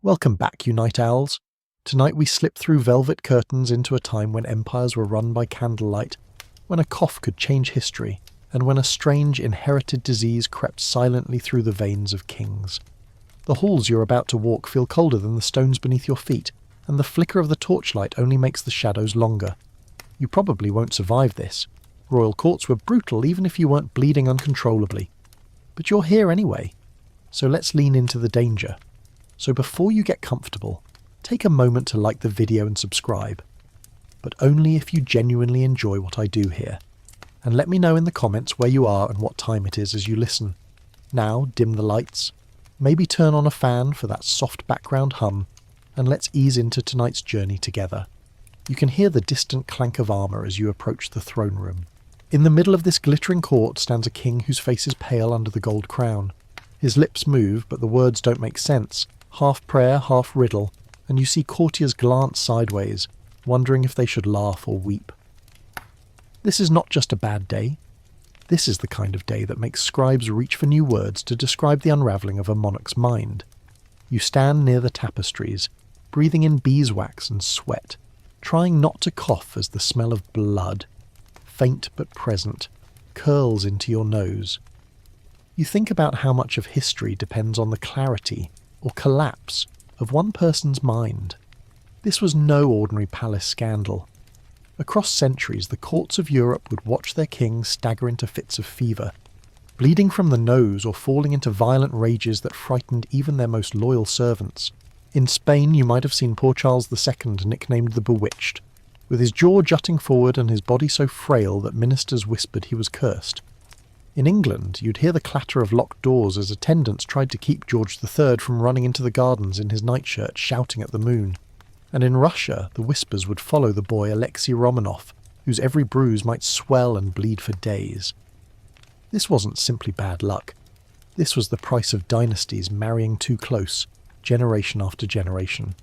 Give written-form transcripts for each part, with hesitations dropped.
Welcome back, you night owls. Tonight we slip through velvet curtains into a time when empires were run by candlelight, when a cough could change history, and when a strange inherited disease crept silently through the veins of kings. The halls you're about to walk feel colder than the stones beneath your feet, and the flicker of the torchlight only makes the shadows longer. You probably won't survive this. Royal courts were brutal even if you weren't bleeding uncontrollably. But you're here anyway, so let's lean into the danger. So before you get comfortable, take a moment to like the video and subscribe. But only if you genuinely enjoy what I do here. And let me know in the comments where you are and what time it is as you listen. Now dim the lights, maybe turn on a fan for that soft background hum, and let's ease into tonight's journey together. You can hear the distant clank of armour as you approach the throne room. In the middle of this glittering court stands a king whose face is pale under the gold crown. His lips move, but the words don't make sense, half prayer, half riddle, and you see courtiers glance sideways, wondering if they should laugh or weep. This is not just a bad day. This is the kind of day that makes scribes reach for new words to describe the unravelling of a monarch's mind. You stand near the tapestries, breathing in beeswax and sweat, trying not to cough as the smell of blood, faint but present, curls into your nose. You think about how much of history depends on the clarity or collapse of one person's mind. This was no ordinary palace scandal. Across centuries, the courts of Europe would watch their kings stagger into fits of fever, bleeding from the nose or falling into violent rages that frightened even their most loyal servants. In Spain, you might have seen poor Charles II, nicknamed the Bewitched, with his jaw jutting forward and his body so frail that ministers whispered he was cursed. In England, you'd hear the clatter of locked doors as attendants tried to keep George III from running into the gardens in his nightshirt, shouting at the moon. And in Russia, the whispers would follow the boy Alexei Romanov, whose every bruise might swell and bleed for days. This wasn't simply bad luck. This was the price of dynasties marrying too close, generation after generation.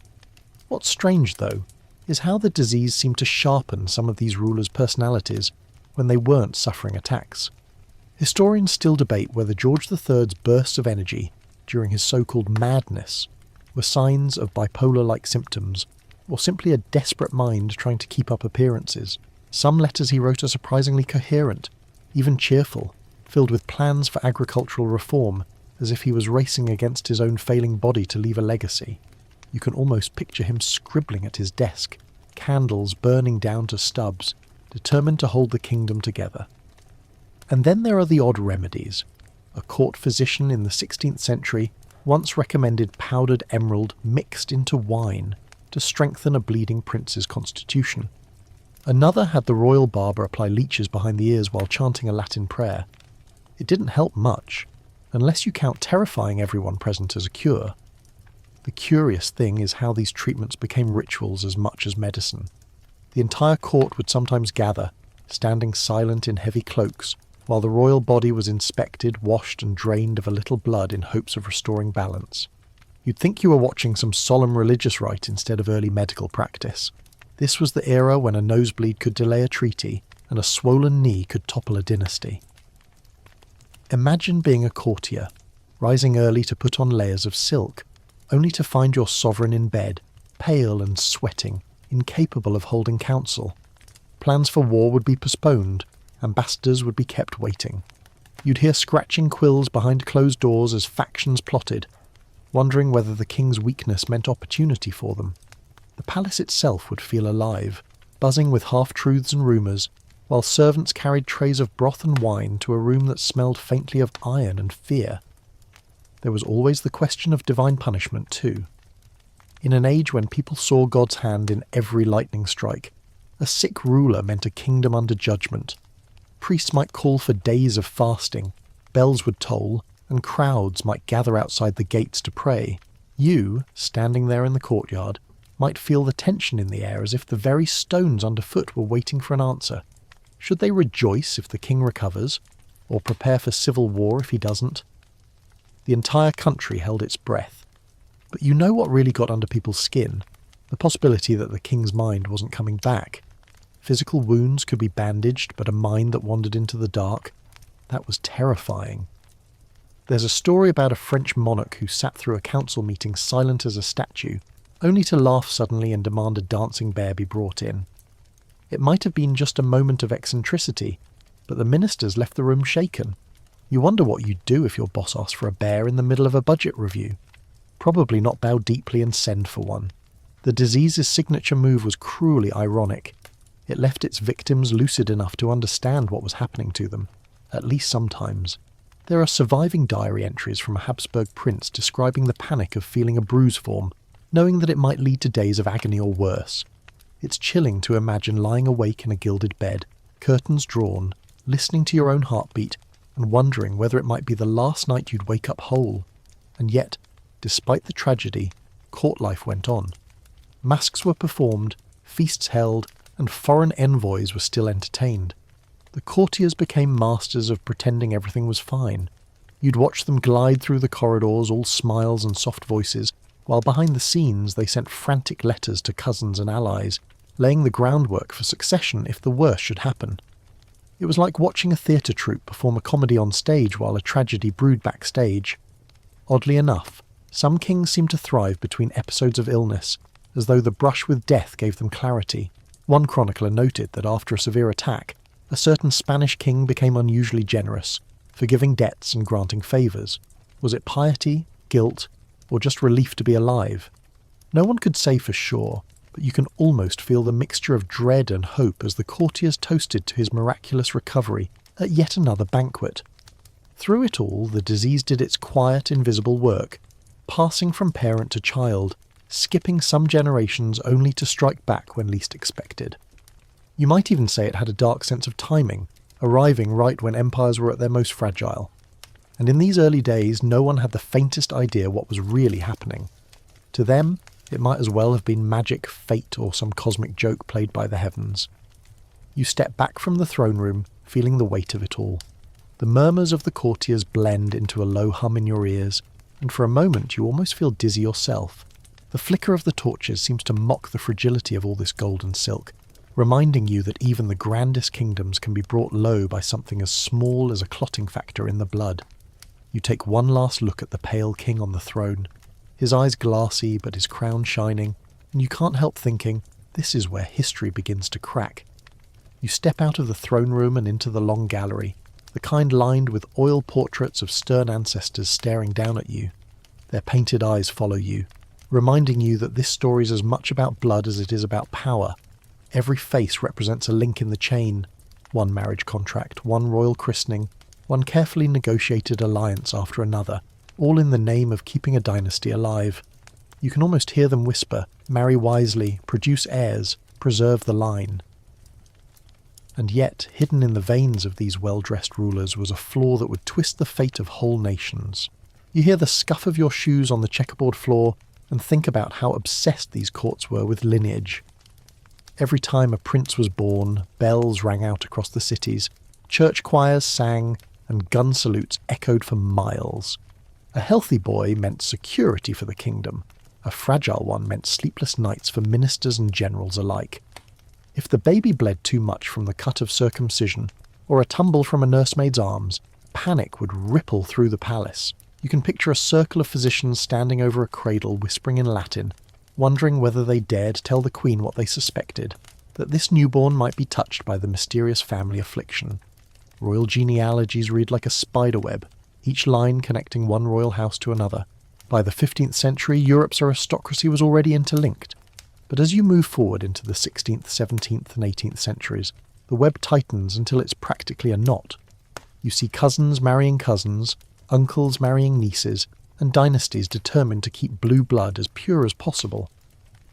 What's strange, though, is how the disease seemed to sharpen some of these rulers' personalities when they weren't suffering attacks. Historians still debate whether George III's bursts of energy during his so-called madness were signs of bipolar-like symptoms, or simply a desperate mind trying to keep up appearances. Some letters he wrote are surprisingly coherent, even cheerful, filled with plans for agricultural reform, as if he was racing against his own failing body to leave a legacy. You can almost picture him scribbling at his desk, candles burning down to stubs, determined to hold the kingdom together. And then there are the odd remedies. A court physician in the 16th century once recommended powdered emerald mixed into wine to strengthen a bleeding prince's constitution. Another had the royal barber apply leeches behind the ears while chanting a Latin prayer. It didn't help much, unless you count terrifying everyone present as a cure. The curious thing is how these treatments became rituals as much as medicine. The entire court would sometimes gather, standing silent in heavy cloaks, while the royal body was inspected, washed and drained of a little blood in hopes of restoring balance. You'd think you were watching some solemn religious rite instead of early medical practice. This was the era when a nosebleed could delay a treaty and a swollen knee could topple a dynasty. Imagine being a courtier, rising early to put on layers of silk, only to find your sovereign in bed, pale and sweating, incapable of holding council. Plans for war would be postponed, ambassadors would be kept waiting. You'd hear scratching quills behind closed doors as factions plotted, wondering whether the king's weakness meant opportunity for them. The palace itself would feel alive, buzzing with half-truths and rumours, while servants carried trays of broth and wine to a room that smelled faintly of iron and fear. There was always the question of divine punishment too. In an age when people saw God's hand in every lightning strike, a sick ruler meant a kingdom under judgment. Priests might call for days of fasting, bells would toll, and crowds might gather outside the gates to pray. You, standing there in the courtyard, might feel the tension in the air as if the very stones underfoot were waiting for an answer. Should they rejoice if the king recovers, or prepare for civil war if he doesn't? The entire country held its breath. But you know what really got under people's skin? The possibility that the king's mind wasn't coming back. Physical wounds could be bandaged, but a mind that wandered into the dark, that was terrifying. There's a story about a French monarch who sat through a council meeting silent as a statue, only to laugh suddenly and demand a dancing bear be brought in. It might have been just a moment of eccentricity, but the ministers left the room shaken. You wonder what you'd do if your boss asked for a bear in the middle of a budget review. Probably not bow deeply and send for one. The disease's signature move was cruelly ironic. It left its victims lucid enough to understand what was happening to them, at least sometimes. There are surviving diary entries from a Habsburg prince describing the panic of feeling a bruise form, knowing that it might lead to days of agony or worse. It's chilling to imagine lying awake in a gilded bed, curtains drawn, listening to your own heartbeat, and wondering whether it might be the last night you'd wake up whole. And yet, despite the tragedy, court life went on. Masks were performed, feasts held, and foreign envoys were still entertained. The courtiers became masters of pretending everything was fine. You'd watch them glide through the corridors, all smiles and soft voices, while behind the scenes they sent frantic letters to cousins and allies, laying the groundwork for succession if the worst should happen. It was like watching a theatre troupe perform a comedy on stage while a tragedy brewed backstage. Oddly enough, some kings seemed to thrive between episodes of illness, as though the brush with death gave them clarity. One chronicler noted that after a severe attack, a certain Spanish king became unusually generous, forgiving debts and granting favours. Was it piety, guilt, or just relief to be alive? No one could say for sure, but you can almost feel the mixture of dread and hope as the courtiers toasted to his miraculous recovery at yet another banquet. Through it all, the disease did its quiet, invisible work, passing from parent to child, skipping some generations only to strike back when least expected. You might even say it had a dark sense of timing, arriving right when empires were at their most fragile. And in these early days, no one had the faintest idea what was really happening. To them, it might as well have been magic, fate, or some cosmic joke played by the heavens. You step back from the throne room, feeling the weight of it all. The murmurs of the courtiers blend into a low hum in your ears, and for a moment you almost feel dizzy yourself. The flicker of the torches seems to mock the fragility of all this gold and silk, reminding you that even the grandest kingdoms can be brought low by something as small as a clotting factor in the blood. You take one last look at the pale king on the throne, his eyes glassy but his crown shining, and you can't help thinking, this is where history begins to crack. You step out of the throne room and into the long gallery, the kind lined with oil portraits of stern ancestors staring down at you. Their painted eyes follow you, reminding you that this story is as much about blood as it is about power. Every face represents a link in the chain, one marriage contract, one royal christening, one carefully negotiated alliance after another, all in the name of keeping a dynasty alive. You can almost hear them whisper, marry wisely, produce heirs, preserve the line. And yet, hidden in the veins of these well-dressed rulers was a flaw that would twist the fate of whole nations. You hear the scuff of your shoes on the checkerboard floor and think about how obsessed these courts were with lineage. Every time a prince was born, bells rang out across the cities, church choirs sang, and gun salutes echoed for miles. A healthy boy meant security for the kingdom. A fragile one meant sleepless nights for ministers and generals alike. If the baby bled too much from the cut of circumcision, or a tumble from a nursemaid's arms, panic would ripple through the palace. You can picture a circle of physicians standing over a cradle whispering in Latin, wondering whether they dared tell the queen what they suspected, that this newborn might be touched by the mysterious family affliction. Royal genealogies read like a spiderweb, each line connecting one royal house to another. By the 15th century, Europe's aristocracy was already interlinked. But as you move forward into the 16th, 17th and 18th centuries, the web tightens until it's practically a knot. You see cousins marrying cousins, uncles marrying nieces, and dynasties determined to keep blue blood as pure as possible.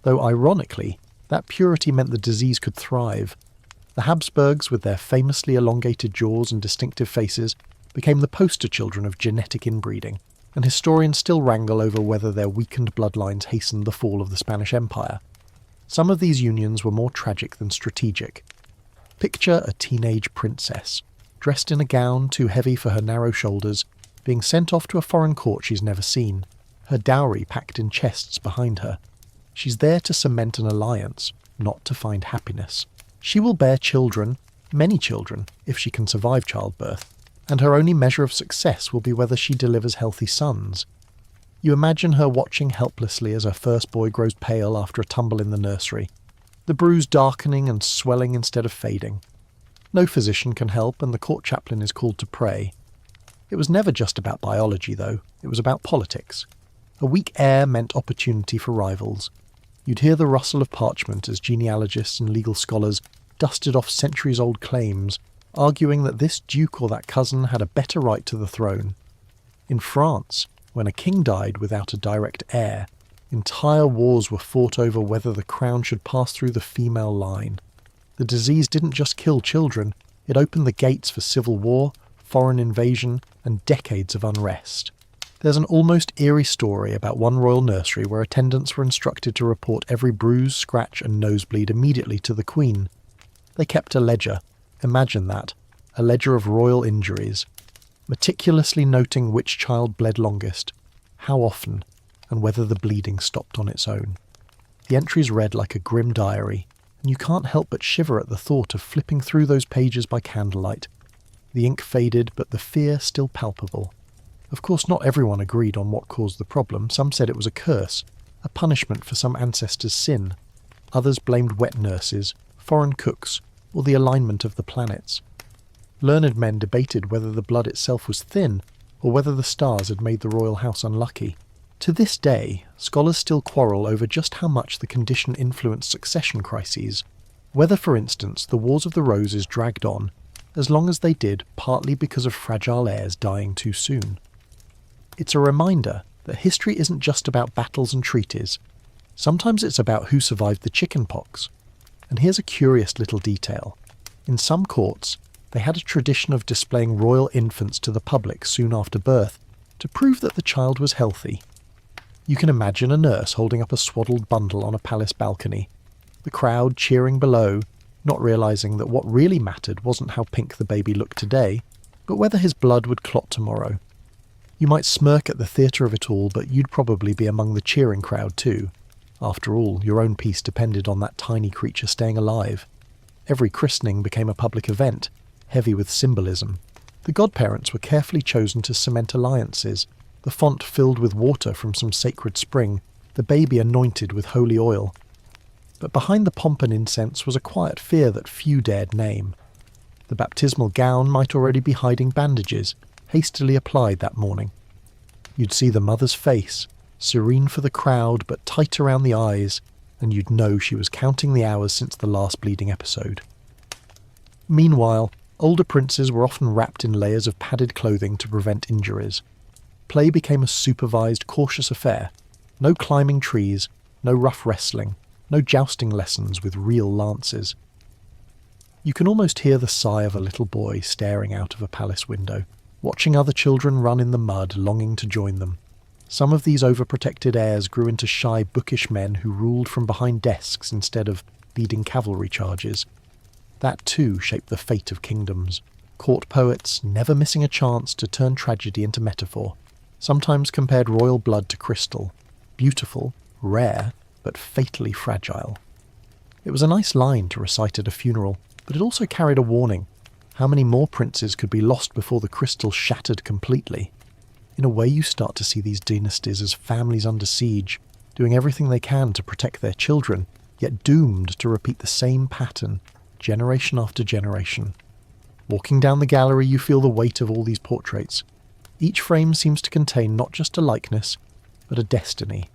Though ironically, that purity meant the disease could thrive. The Habsburgs, with their famously elongated jaws and distinctive faces, became the poster children of genetic inbreeding, and historians still wrangle over whether their weakened bloodlines hastened the fall of the Spanish Empire. Some of these unions were more tragic than strategic. Picture a teenage princess, dressed in a gown too heavy for her narrow shoulders, being sent off to a foreign court she's never seen, her dowry packed in chests behind her. She's there to cement an alliance, not to find happiness. She will bear children, many children, if she can survive childbirth, and her only measure of success will be whether she delivers healthy sons. You imagine her watching helplessly as her first boy grows pale after a tumble in the nursery, the bruise darkening and swelling instead of fading. No physician can help, and the court chaplain is called to pray. It was never just about biology, though. It was about politics. A weak heir meant opportunity for rivals. You'd hear the rustle of parchment as genealogists and legal scholars dusted off centuries-old claims, arguing that this duke or that cousin had a better right to the throne. In France, when a king died without a direct heir, entire wars were fought over whether the crown should pass through the female line. The disease didn't just kill children, it opened the gates for civil war, foreign invasion, and decades of unrest. There's an almost eerie story about one royal nursery where attendants were instructed to report every bruise, scratch, and nosebleed immediately to the Queen. They kept a ledger. Imagine that, a ledger of royal injuries, meticulously noting which child bled longest, how often, and whether the bleeding stopped on its own. The entries read like a grim diary, and you can't help but shiver at the thought of flipping through those pages by candlelight. The ink faded, but the fear still palpable. Of course, not everyone agreed on what caused the problem. Some said it was a curse, a punishment for some ancestor's sin. Others blamed wet nurses, foreign cooks, or the alignment of the planets. Learned men debated whether the blood itself was thin, or whether the stars had made the royal house unlucky. To this day, scholars still quarrel over just how much the condition influenced succession crises, whether, for instance, the Wars of the Roses dragged on, as long as they did, partly because of fragile heirs dying too soon. It's a reminder that history isn't just about battles and treaties. Sometimes it's about who survived the chicken pox. And here's a curious little detail. In some courts, they had a tradition of displaying royal infants to the public soon after birth to prove that the child was healthy. You can imagine a nurse holding up a swaddled bundle on a palace balcony, the crowd cheering below, not realising that what really mattered wasn't how pink the baby looked today, but whether his blood would clot tomorrow. You might smirk at the theatre of it all, but you'd probably be among the cheering crowd too. After all, your own peace depended on that tiny creature staying alive. Every christening became a public event, heavy with symbolism. The godparents were carefully chosen to cement alliances, the font filled with water from some sacred spring, the baby anointed with holy oil. But behind the pomp and incense was a quiet fear that few dared name. The baptismal gown might already be hiding bandages, hastily applied that morning. You'd see the mother's face, serene for the crowd but tight around the eyes, and you'd know she was counting the hours since the last bleeding episode. Meanwhile, older princes were often wrapped in layers of padded clothing to prevent injuries. Play became a supervised, cautious affair. No climbing trees, no rough wrestling, no jousting lessons with real lances. You can almost hear the sigh of a little boy staring out of a palace window, watching other children run in the mud, longing to join them. Some of these overprotected heirs grew into shy, bookish men who ruled from behind desks instead of leading cavalry charges. That too shaped the fate of kingdoms. Court poets, never missing a chance to turn tragedy into metaphor, sometimes compared royal blood to crystal, beautiful, rare, but fatally fragile. It was a nice line to recite at a funeral, but it also carried a warning. How many more princes could be lost before the crystal shattered completely? In a way, you start to see these dynasties as families under siege, doing everything they can to protect their children, yet doomed to repeat the same pattern, generation after generation. Walking down the gallery, you feel the weight of all these portraits. Each frame seems to contain not just a likeness, but a destiny.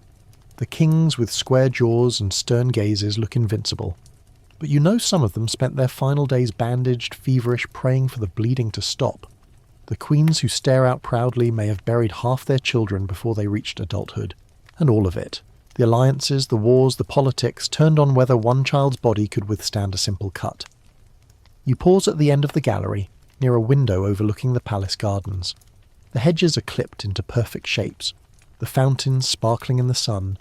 The kings with square jaws and stern gazes look invincible. But you know some of them spent their final days bandaged, feverish, praying for the bleeding to stop. The queens who stare out proudly may have buried half their children before they reached adulthood. And all of it. The alliances, the wars, the politics, turned on whether one child's body could withstand a simple cut. You pause at the end of the gallery, near a window overlooking the palace gardens. The hedges are clipped into perfect shapes, the fountains sparkling in the sun.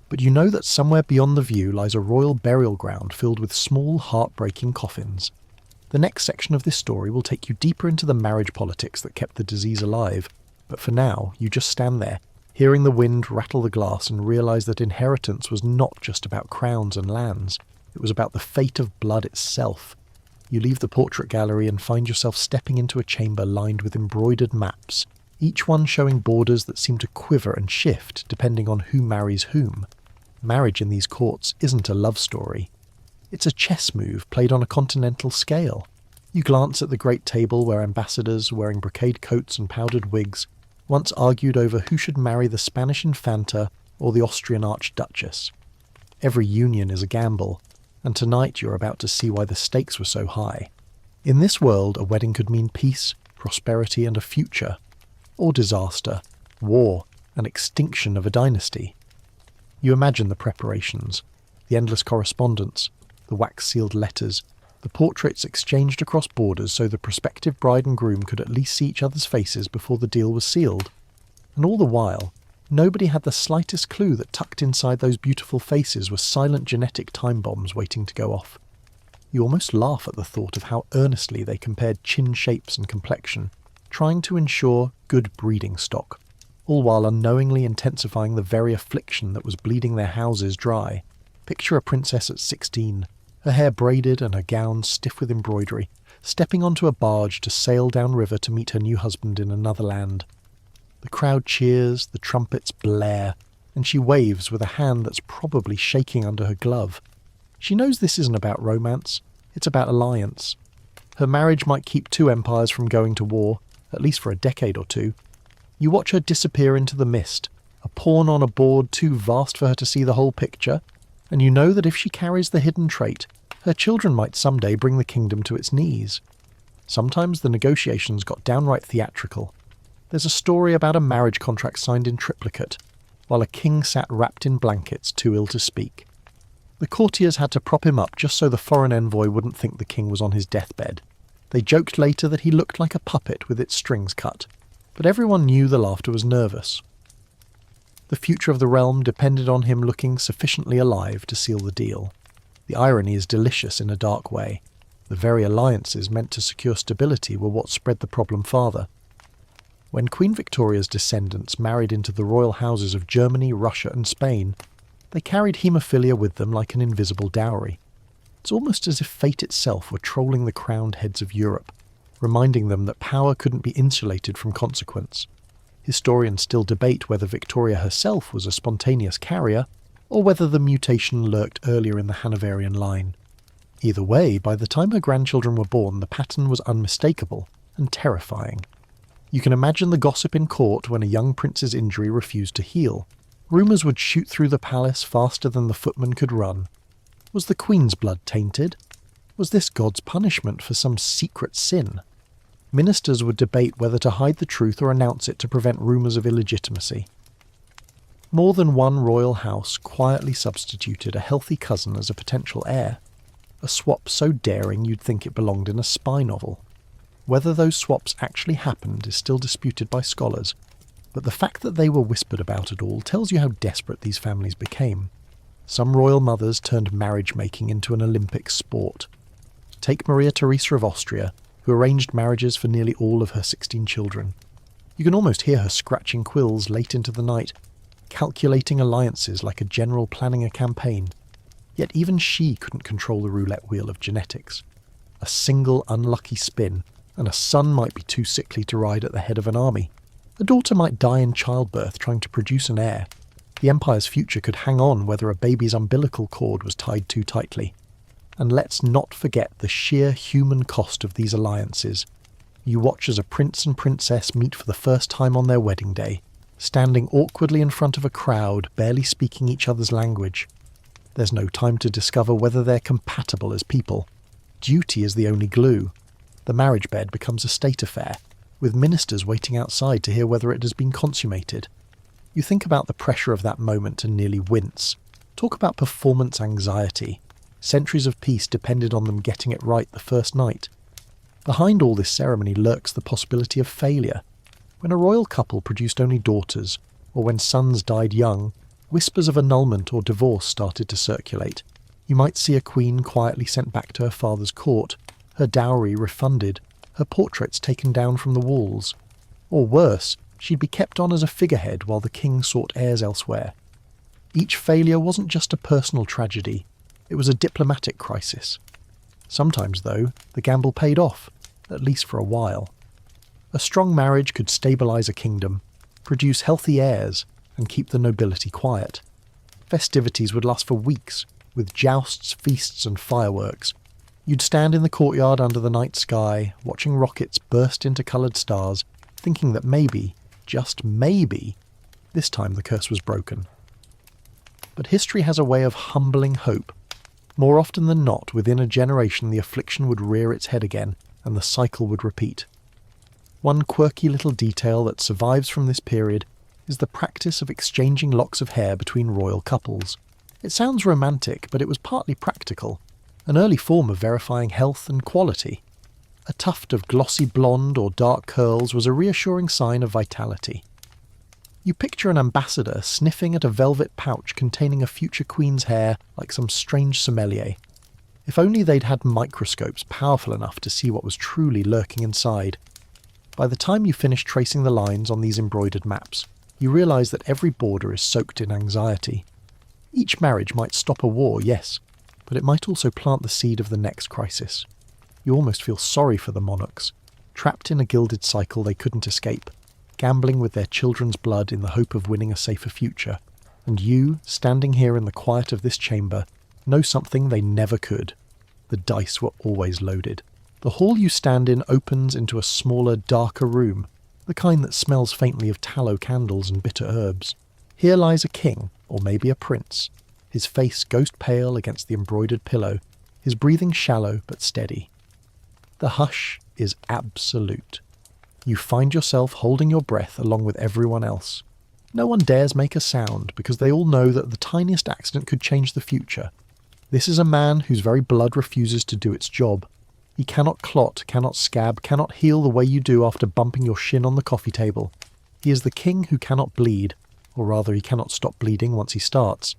But you know that somewhere beyond the view lies a royal burial ground filled with small, heartbreaking coffins. The next section of this story will take you deeper into the marriage politics that kept the disease alive, but for now, you just stand there, hearing the wind rattle the glass and realise that inheritance was not just about crowns and lands. It was about the fate of blood itself. You leave the portrait gallery and find yourself stepping into a chamber lined with embroidered maps, each one showing borders that seem to quiver and shift depending on who marries whom. Marriage in these courts isn't a love story. It's a chess move played on a continental scale. You glance at the great table where ambassadors, wearing brocade coats and powdered wigs, once argued over who should marry the Spanish Infanta or the Austrian Archduchess. Every union is a gamble, and tonight you're about to see why the stakes were so high. In this world, a wedding could mean peace, prosperity, and a future, or disaster, war, and extinction of a dynasty. You imagine the preparations, the endless correspondence, the wax-sealed letters, the portraits exchanged across borders so the prospective bride and groom could at least see each other's faces before the deal was sealed. And all the while, nobody had the slightest clue that tucked inside those beautiful faces were silent genetic time bombs waiting to go off. You almost laugh at the thought of how earnestly they compared chin shapes and complexion, trying to ensure good breeding stock, all while unknowingly intensifying the very affliction that was bleeding their houses dry. Picture a princess at 16, her hair braided and her gown stiff with embroidery, stepping onto a barge to sail downriver to meet her new husband in another land. The crowd cheers, the trumpets blare, and she waves with a hand that's probably shaking under her glove. She knows this isn't about romance, it's about alliance. Her marriage might keep two empires from going to war, at least for a decade or two. You watch her disappear into the mist, a pawn on a board too vast for her to see the whole picture, and you know that if she carries the hidden trait, her children might someday bring the kingdom to its knees. Sometimes the negotiations got downright theatrical. There's a story about a marriage contract signed in triplicate, while a king sat wrapped in blankets too ill to speak. The courtiers had to prop him up just so the foreign envoy wouldn't think the king was on his deathbed. They joked later that he looked like a puppet with its strings cut, but everyone knew the laughter was nervous. The future of the realm depended on him looking sufficiently alive to seal the deal. The irony is delicious in a dark way. The very alliances meant to secure stability were what spread the problem farther. When Queen Victoria's descendants married into the royal houses of Germany, Russia and Spain, they carried haemophilia with them like an invisible dowry. It's almost as if fate itself were trolling the crowned heads of Europe, reminding them that power couldn't be insulated from consequence. Historians still debate whether Victoria herself was a spontaneous carrier, or whether the mutation lurked earlier in the Hanoverian line. Either way, by the time her grandchildren were born, the pattern was unmistakable and terrifying. You can imagine the gossip in court when a young prince's injury refused to heal. Rumours would shoot through the palace faster than the footman could run. Was the Queen's blood tainted? Was this God's punishment for some secret sin? Ministers would debate whether to hide the truth or announce it to prevent rumours of illegitimacy. More than one royal house quietly substituted a healthy cousin as a potential heir, a swap so daring you'd think it belonged in a spy novel. Whether those swaps actually happened is still disputed by scholars, but the fact that they were whispered about at all tells you how desperate these families became. Some royal mothers turned marriage-making into an Olympic sport. Take Maria Theresa of Austria, who arranged marriages for nearly all of her 16 children. You can almost hear her scratching quills late into the night, calculating alliances like a general planning a campaign. Yet even she couldn't control the roulette wheel of genetics. A single unlucky spin, and a son might be too sickly to ride at the head of an army. A daughter might die in childbirth trying to produce an heir. The empire's future could hang on whether a baby's umbilical cord was tied too tightly. And let's not forget the sheer human cost of these alliances. You watch as a prince and princess meet for the first time on their wedding day, standing awkwardly in front of a crowd, barely speaking each other's language. There's no time to discover whether they're compatible as people. Duty is the only glue. The marriage bed becomes a state affair, with ministers waiting outside to hear whether it has been consummated. You think about the pressure of that moment and nearly wince. Talk about performance anxiety. Centuries of peace depended on them getting it right the first night. Behind all this ceremony lurks the possibility of failure. When a royal couple produced only daughters, or when sons died young, whispers of annulment or divorce started to circulate. You might see a queen quietly sent back to her father's court, her dowry refunded, her portraits taken down from the walls. Or worse, she'd be kept on as a figurehead while the king sought heirs elsewhere. Each failure wasn't just a personal tragedy, it was a diplomatic crisis. Sometimes, though, the gamble paid off, at least for a while. A strong marriage could stabilise a kingdom, produce healthy heirs, and keep the nobility quiet. Festivities would last for weeks, with jousts, feasts and fireworks. You'd stand in the courtyard under the night sky, watching rockets burst into coloured stars, thinking that maybe, just maybe, this time the curse was broken. But history has a way of humbling hope. More often than not, within a generation the affliction would rear its head again, and the cycle would repeat. One quirky little detail that survives from this period is the practice of exchanging locks of hair between royal couples. It sounds romantic, but it was partly practical, an early form of verifying health and quality. A tuft of glossy blonde or dark curls was a reassuring sign of vitality. You picture an ambassador sniffing at a velvet pouch containing a future queen's hair like some strange sommelier. If only they'd had microscopes powerful enough to see what was truly lurking inside. By the time you finish tracing the lines on these embroidered maps, you realise that every border is soaked in anxiety. Each marriage might stop a war, yes, but it might also plant the seed of the next crisis. You almost feel sorry for the monarchs, trapped in a gilded cycle they couldn't escape, gambling with their children's blood in the hope of winning a safer future. And you, standing here in the quiet of this chamber, know something they never could. The dice were always loaded. The hall you stand in opens into a smaller, darker room, the kind that smells faintly of tallow candles and bitter herbs. Here lies a king, or maybe a prince, his face ghost pale against the embroidered pillow, his breathing shallow but steady. The hush is absolute. You find yourself holding your breath along with everyone else. No one dares make a sound because they all know that the tiniest accident could change the future. This is a man whose very blood refuses to do its job. He cannot clot, cannot scab, cannot heal the way you do after bumping your shin on the coffee table. He is the king who cannot bleed, or rather he cannot stop bleeding once he starts.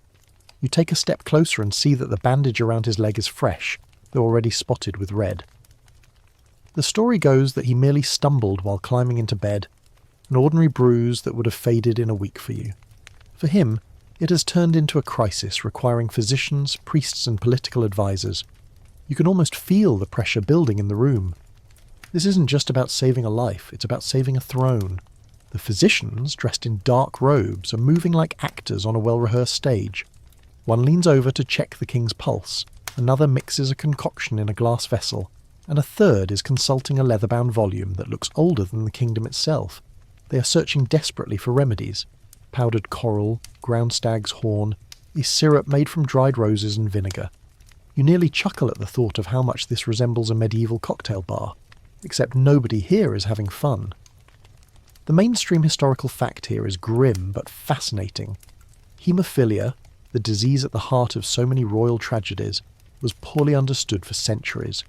You take a step closer and see that the bandage around his leg is fresh, though already spotted with red. The story goes that he merely stumbled while climbing into bed, an ordinary bruise that would have faded in a week for you. For him, it has turned into a crisis requiring physicians, priests and political advisors. You can almost feel the pressure building in the room. This isn't just about saving a life, it's about saving a throne. The physicians, dressed in dark robes, are moving like actors on a well-rehearsed stage. One leans over to check the king's pulse, another mixes a concoction in a glass vessel, and a third is consulting a leather-bound volume that looks older than the kingdom itself. They are searching desperately for remedies. Powdered coral, ground stag's horn, a syrup made from dried roses and vinegar. You nearly chuckle at the thought of how much this resembles a medieval cocktail bar, except nobody here is having fun. The mainstream historical fact here is grim but fascinating. Haemophilia, the disease at the heart of so many royal tragedies, was poorly understood for centuries.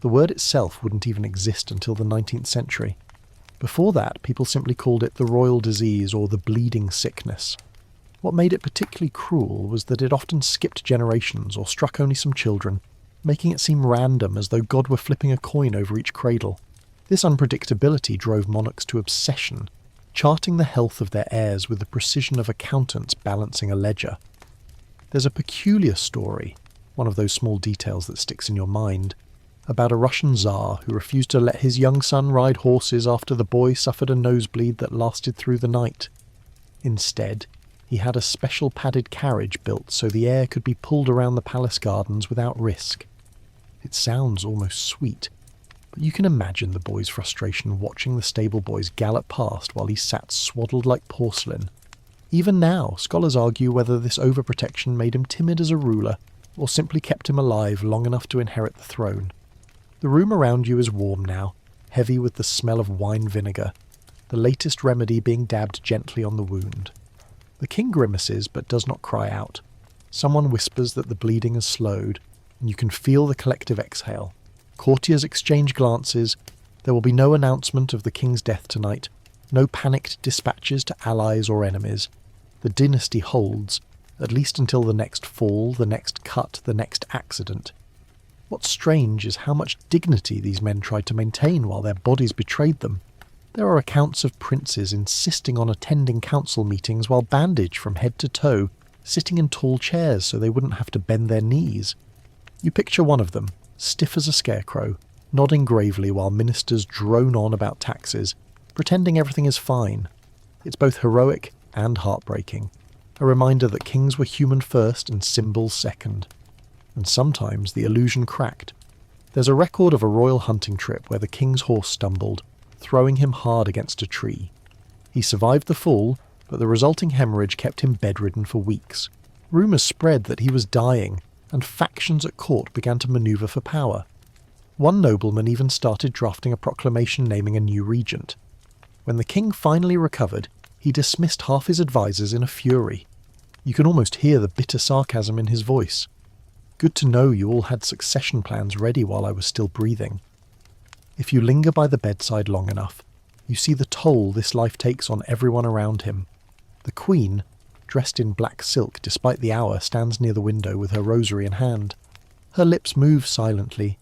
The word itself wouldn't even exist until the 19th century. Before that, people simply called it the royal disease or the bleeding sickness. What made it particularly cruel was that it often skipped generations or struck only some children, making it seem random as though God were flipping a coin over each cradle. This unpredictability drove monarchs to obsession, charting the health of their heirs with the precision of accountants balancing a ledger. There's a peculiar story, one of those small details that sticks in your mind, about a Russian Tsar who refused to let his young son ride horses after the boy suffered a nosebleed that lasted through the night. Instead, he had a special padded carriage built so the heir could be pulled around the palace gardens without risk. It sounds almost sweet, but you can imagine the boy's frustration watching the stable boys gallop past while he sat swaddled like porcelain. Even now, scholars argue whether this overprotection made him timid as a ruler or simply kept him alive long enough to inherit the throne. The room around you is warm now, heavy with the smell of wine vinegar, the latest remedy being dabbed gently on the wound. The king grimaces but does not cry out. Someone whispers that the bleeding has slowed, and you can feel the collective exhale. Courtiers exchange glances. There will be no announcement of the king's death tonight, no panicked dispatches to allies or enemies. The dynasty holds, at least until the next fall, the next cut, the next accident. What's strange is how much dignity these men tried to maintain while their bodies betrayed them. There are accounts of princes insisting on attending council meetings while bandaged from head to toe, sitting in tall chairs so they wouldn't have to bend their knees. You picture one of them, stiff as a scarecrow, nodding gravely while ministers drone on about taxes, pretending everything is fine. It's both heroic and heartbreaking, a reminder that kings were human first and symbols second. And sometimes the illusion cracked. There's a record of a royal hunting trip where the king's horse stumbled, throwing him hard against a tree. He survived the fall, but the resulting hemorrhage kept him bedridden for weeks. Rumours spread that he was dying, and factions at court began to manoeuvre for power. One nobleman even started drafting a proclamation naming a new regent. When the king finally recovered, he dismissed half his advisers in a fury. You can almost hear the bitter sarcasm in his voice. Good to know you all had succession plans ready while I was still breathing. If you linger by the bedside long enough, you see the toll this life takes on everyone around him. The queen, dressed in black silk despite the hour, stands near the window with her rosary in hand. Her lips move silently.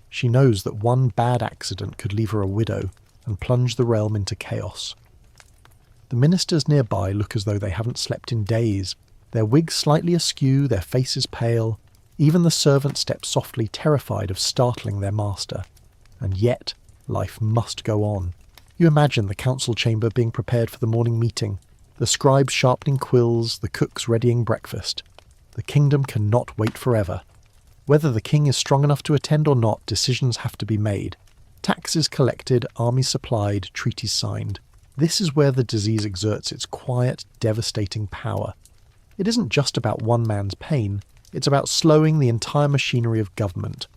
She knows that one bad accident could leave her a widow and plunge the realm into chaos. The ministers nearby look as though they haven't slept in days, their wigs slightly askew, their faces pale. Even the servant steps softly, terrified of startling their master. And yet, life must go on. You imagine the council chamber being prepared for the morning meeting, the scribes sharpening quills, the cooks readying breakfast. The kingdom cannot wait forever. Whether the king is strong enough to attend or not, decisions have to be made. Taxes collected, armies supplied, treaties signed. This is where the disease exerts its quiet, devastating power. It isn't just about one man's pain, it's about slowing the entire machinery of government.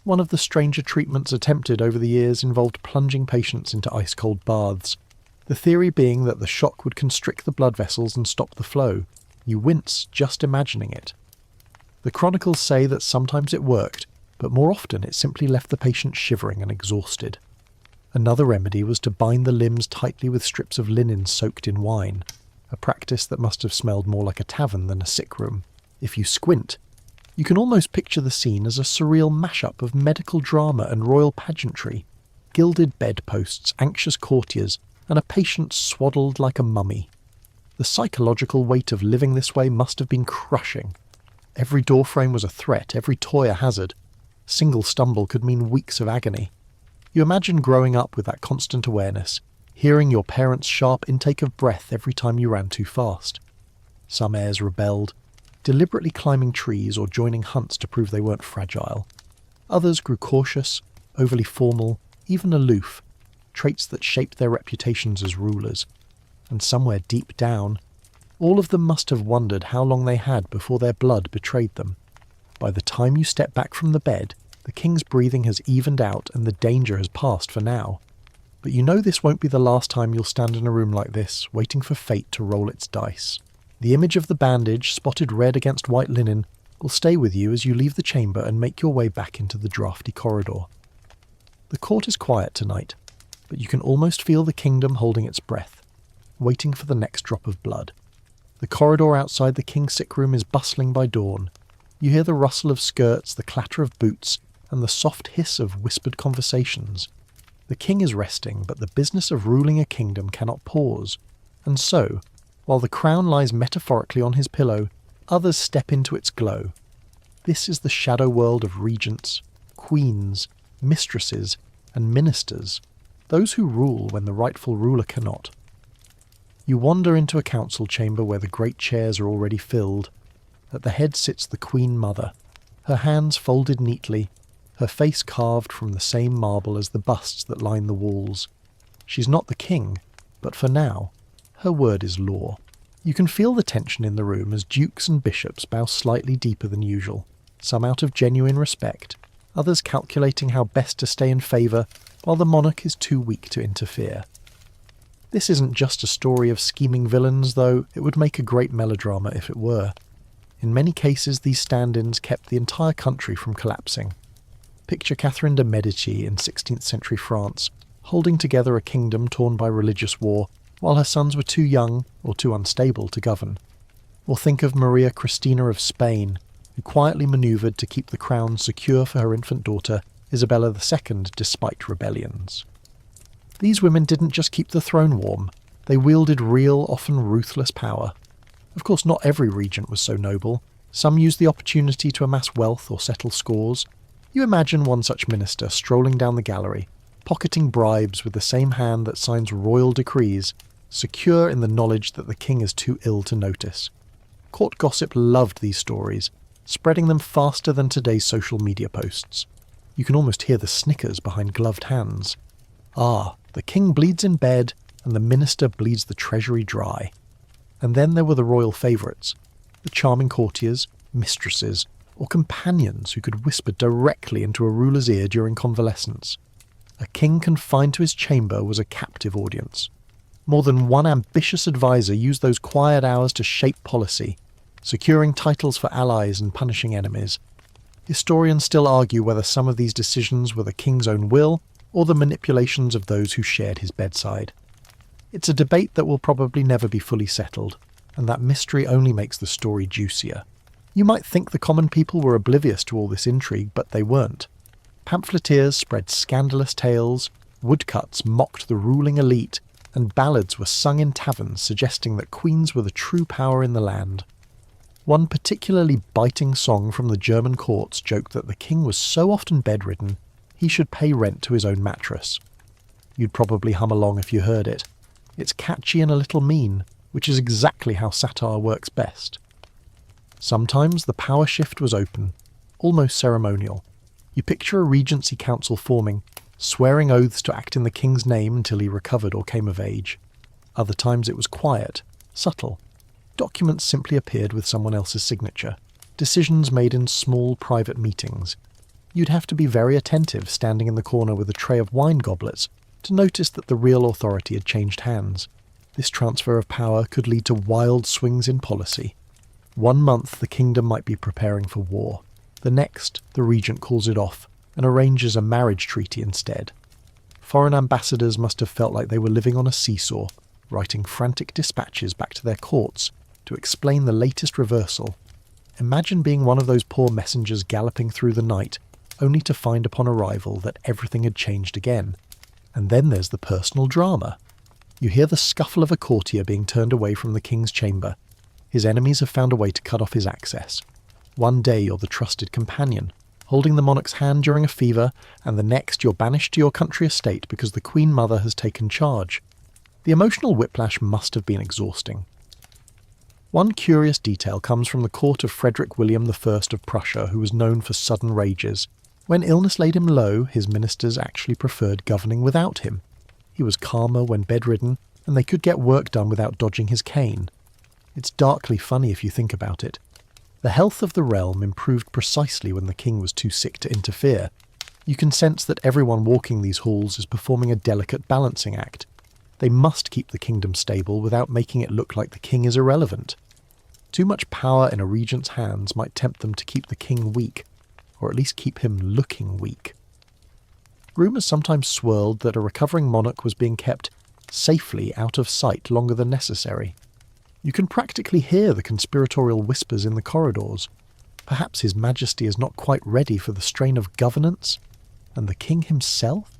One of the stranger treatments attempted over the years involved plunging patients into ice-cold baths, the theory being that the shock would constrict the blood vessels and stop the flow. You wince just imagining it. The chronicles say that sometimes it worked, but more often it simply left the patient shivering and exhausted. Another remedy was to bind the limbs tightly with strips of linen soaked in wine, a practice that must have smelled more like a tavern than a sick room. If you squint, you can almost picture the scene as a surreal mashup of medical drama and royal pageantry, gilded bedposts, anxious courtiers, and a patient swaddled like a mummy. The psychological weight of living this way must have been crushing. Every doorframe was a threat, every toy a hazard. Single stumble could mean weeks of agony. You imagine growing up with that constant awareness, hearing your parents' sharp intake of breath every time you ran too fast. Some heirs rebelled, deliberately climbing trees or joining hunts to prove they weren't fragile. Others grew cautious, overly formal, even aloof, traits that shaped their reputations as rulers. And somewhere deep down, all of them must have wondered how long they had before their blood betrayed them. By the time you step back from the bed, the king's breathing has evened out and the danger has passed for now. But you know this won't be the last time you'll stand in a room like this, waiting for fate to roll its dice. The image of the bandage, spotted red against white linen, will stay with you as you leave the chamber and make your way back into the drafty corridor. The court is quiet tonight, but you can almost feel the kingdom holding its breath, waiting for the next drop of blood. The corridor outside the king's sick room is bustling by dawn. You hear the rustle of skirts, the clatter of boots, and the soft hiss of whispered conversations. The king is resting, but the business of ruling a kingdom cannot pause. And so, while the crown lies metaphorically on his pillow, others step into its glow. This is the shadow world of regents, queens, mistresses, and ministers, those who rule when the rightful ruler cannot. You wander into a council chamber where the great chairs are already filled. At the head sits the Queen Mother, her hands folded neatly, her face carved from the same marble as the busts that line the walls. She's not the king, but for now, her word is law. You can feel the tension in the room as dukes and bishops bow slightly deeper than usual, some out of genuine respect, others calculating how best to stay in favour, while the monarch is too weak to interfere. This isn't just a story of scheming villains, though it would make a great melodrama if it were. In many cases, these stand-ins kept the entire country from collapsing. Picture Catherine de' Medici in 16th century France, holding together a kingdom torn by religious war, while her sons were too young or too unstable to govern. Or think of Maria Cristina of Spain, who quietly manoeuvred to keep the crown secure for her infant daughter, Isabella II, despite rebellions. These women didn't just keep the throne warm, they wielded real, often ruthless power. Of course, not every regent was so noble. Some used the opportunity to amass wealth or settle scores. You imagine one such minister strolling down the gallery, pocketing bribes with the same hand that signs royal decrees, secure in the knowledge that the king is too ill to notice. Court gossip loved these stories, spreading them faster than today's social media posts. You can almost hear the snickers behind gloved hands. Ah, the king bleeds in bed, and the minister bleeds the treasury dry. And then there were the royal favourites, the charming courtiers, mistresses, or companions who could whisper directly into a ruler's ear during convalescence. A king confined to his chamber was a captive audience. More than one ambitious advisor used those quiet hours to shape policy, securing titles for allies and punishing enemies. Historians still argue whether some of these decisions were the king's own will or the manipulations of those who shared his bedside. It's a debate that will probably never be fully settled, and that mystery only makes the story juicier. You might think the common people were oblivious to all this intrigue, but they weren't. Pamphleteers spread scandalous tales, woodcuts mocked the ruling elite, and ballads were sung in taverns suggesting that queens were the true power in the land. One particularly biting song from the German courts joked that the king was so often bedridden, he should pay rent to his own mattress. You'd probably hum along if you heard it. It's catchy and a little mean, which is exactly how satire works best. Sometimes the power shift was open, almost ceremonial. You picture a regency council forming, swearing oaths to act in the king's name until he recovered or came of age. Other times it was quiet, subtle. Documents simply appeared with someone else's signature. Decisions made in small private meetings. You'd have to be very attentive standing in the corner with a tray of wine goblets to notice that the real authority had changed hands. This transfer of power could lead to wild swings in policy. 1 month the kingdom might be preparing for war. The next, the regent calls it off and arranges a marriage treaty instead. Foreign ambassadors must have felt like they were living on a seesaw, writing frantic dispatches back to their courts to explain the latest reversal. Imagine being one of those poor messengers galloping through the night, only to find upon arrival that everything had changed again. And then there's the personal drama. You hear the scuffle of a courtier being turned away from the king's chamber. His enemies have found a way to cut off his access. One day you're the trusted companion, holding the monarch's hand during a fever, and the next you're banished to your country estate because the Queen Mother has taken charge. The emotional whiplash must have been exhausting. One curious detail comes from the court of Frederick William I of Prussia, who was known for sudden rages. When illness laid him low, his ministers actually preferred governing without him. He was calmer when bedridden, and they could get work done without dodging his cane. It's darkly funny if you think about it. The health of the realm improved precisely when the king was too sick to interfere. You can sense that everyone walking these halls is performing a delicate balancing act. They must keep the kingdom stable without making it look like the king is irrelevant. Too much power in a regent's hands might tempt them to keep the king weak, or at least keep him looking weak. Rumours sometimes swirled that a recovering monarch was being kept safely out of sight longer than necessary. You can practically hear the conspiratorial whispers in the corridors. Perhaps His Majesty is not quite ready for the strain of governance? And the king himself?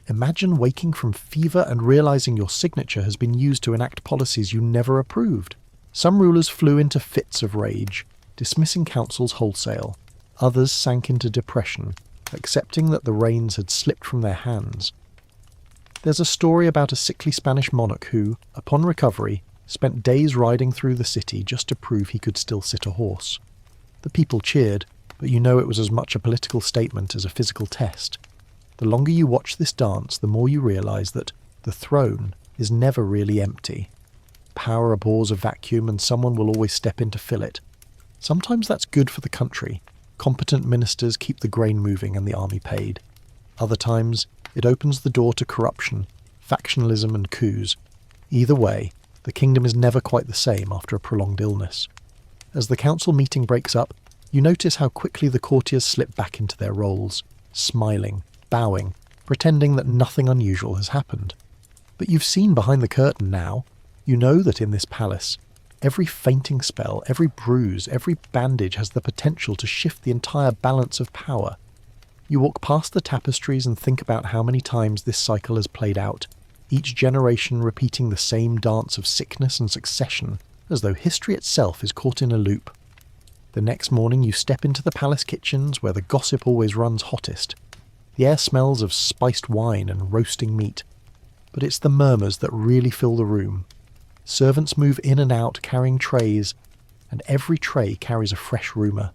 Imagine waking from fever and realising your signature has been used to enact policies you never approved. Some rulers flew into fits of rage, dismissing councils wholesale. Others sank into depression, accepting that the reins had slipped from their hands. There's a story about a sickly Spanish monarch who, upon recovery, spent days riding through the city just to prove he could still sit a horse. The people cheered, but you know it was as much a political statement as a physical test. The longer you watch this dance, the more you realise that the throne is never really empty. Power abhors a vacuum and someone will always step in to fill it. Sometimes that's good for the country. Competent ministers keep the grain moving and the army paid. Other times, it opens the door to corruption, factionalism and coups. Either way, the kingdom is never quite the same after a prolonged illness. As the council meeting breaks up, you notice how quickly the courtiers slip back into their roles, smiling, bowing, pretending that nothing unusual has happened. But you've seen behind the curtain now. You know that in this palace, every fainting spell, every bruise, every bandage has the potential to shift the entire balance of power. You walk past the tapestries and think about how many times this cycle has played out, each generation repeating the same dance of sickness and succession, as though history itself is caught in a loop. The next morning you step into the palace kitchens where the gossip always runs hottest. The air smells of spiced wine and roasting meat. But it's the murmurs that really fill the room. Servants move in and out carrying trays, and every tray carries a fresh rumour.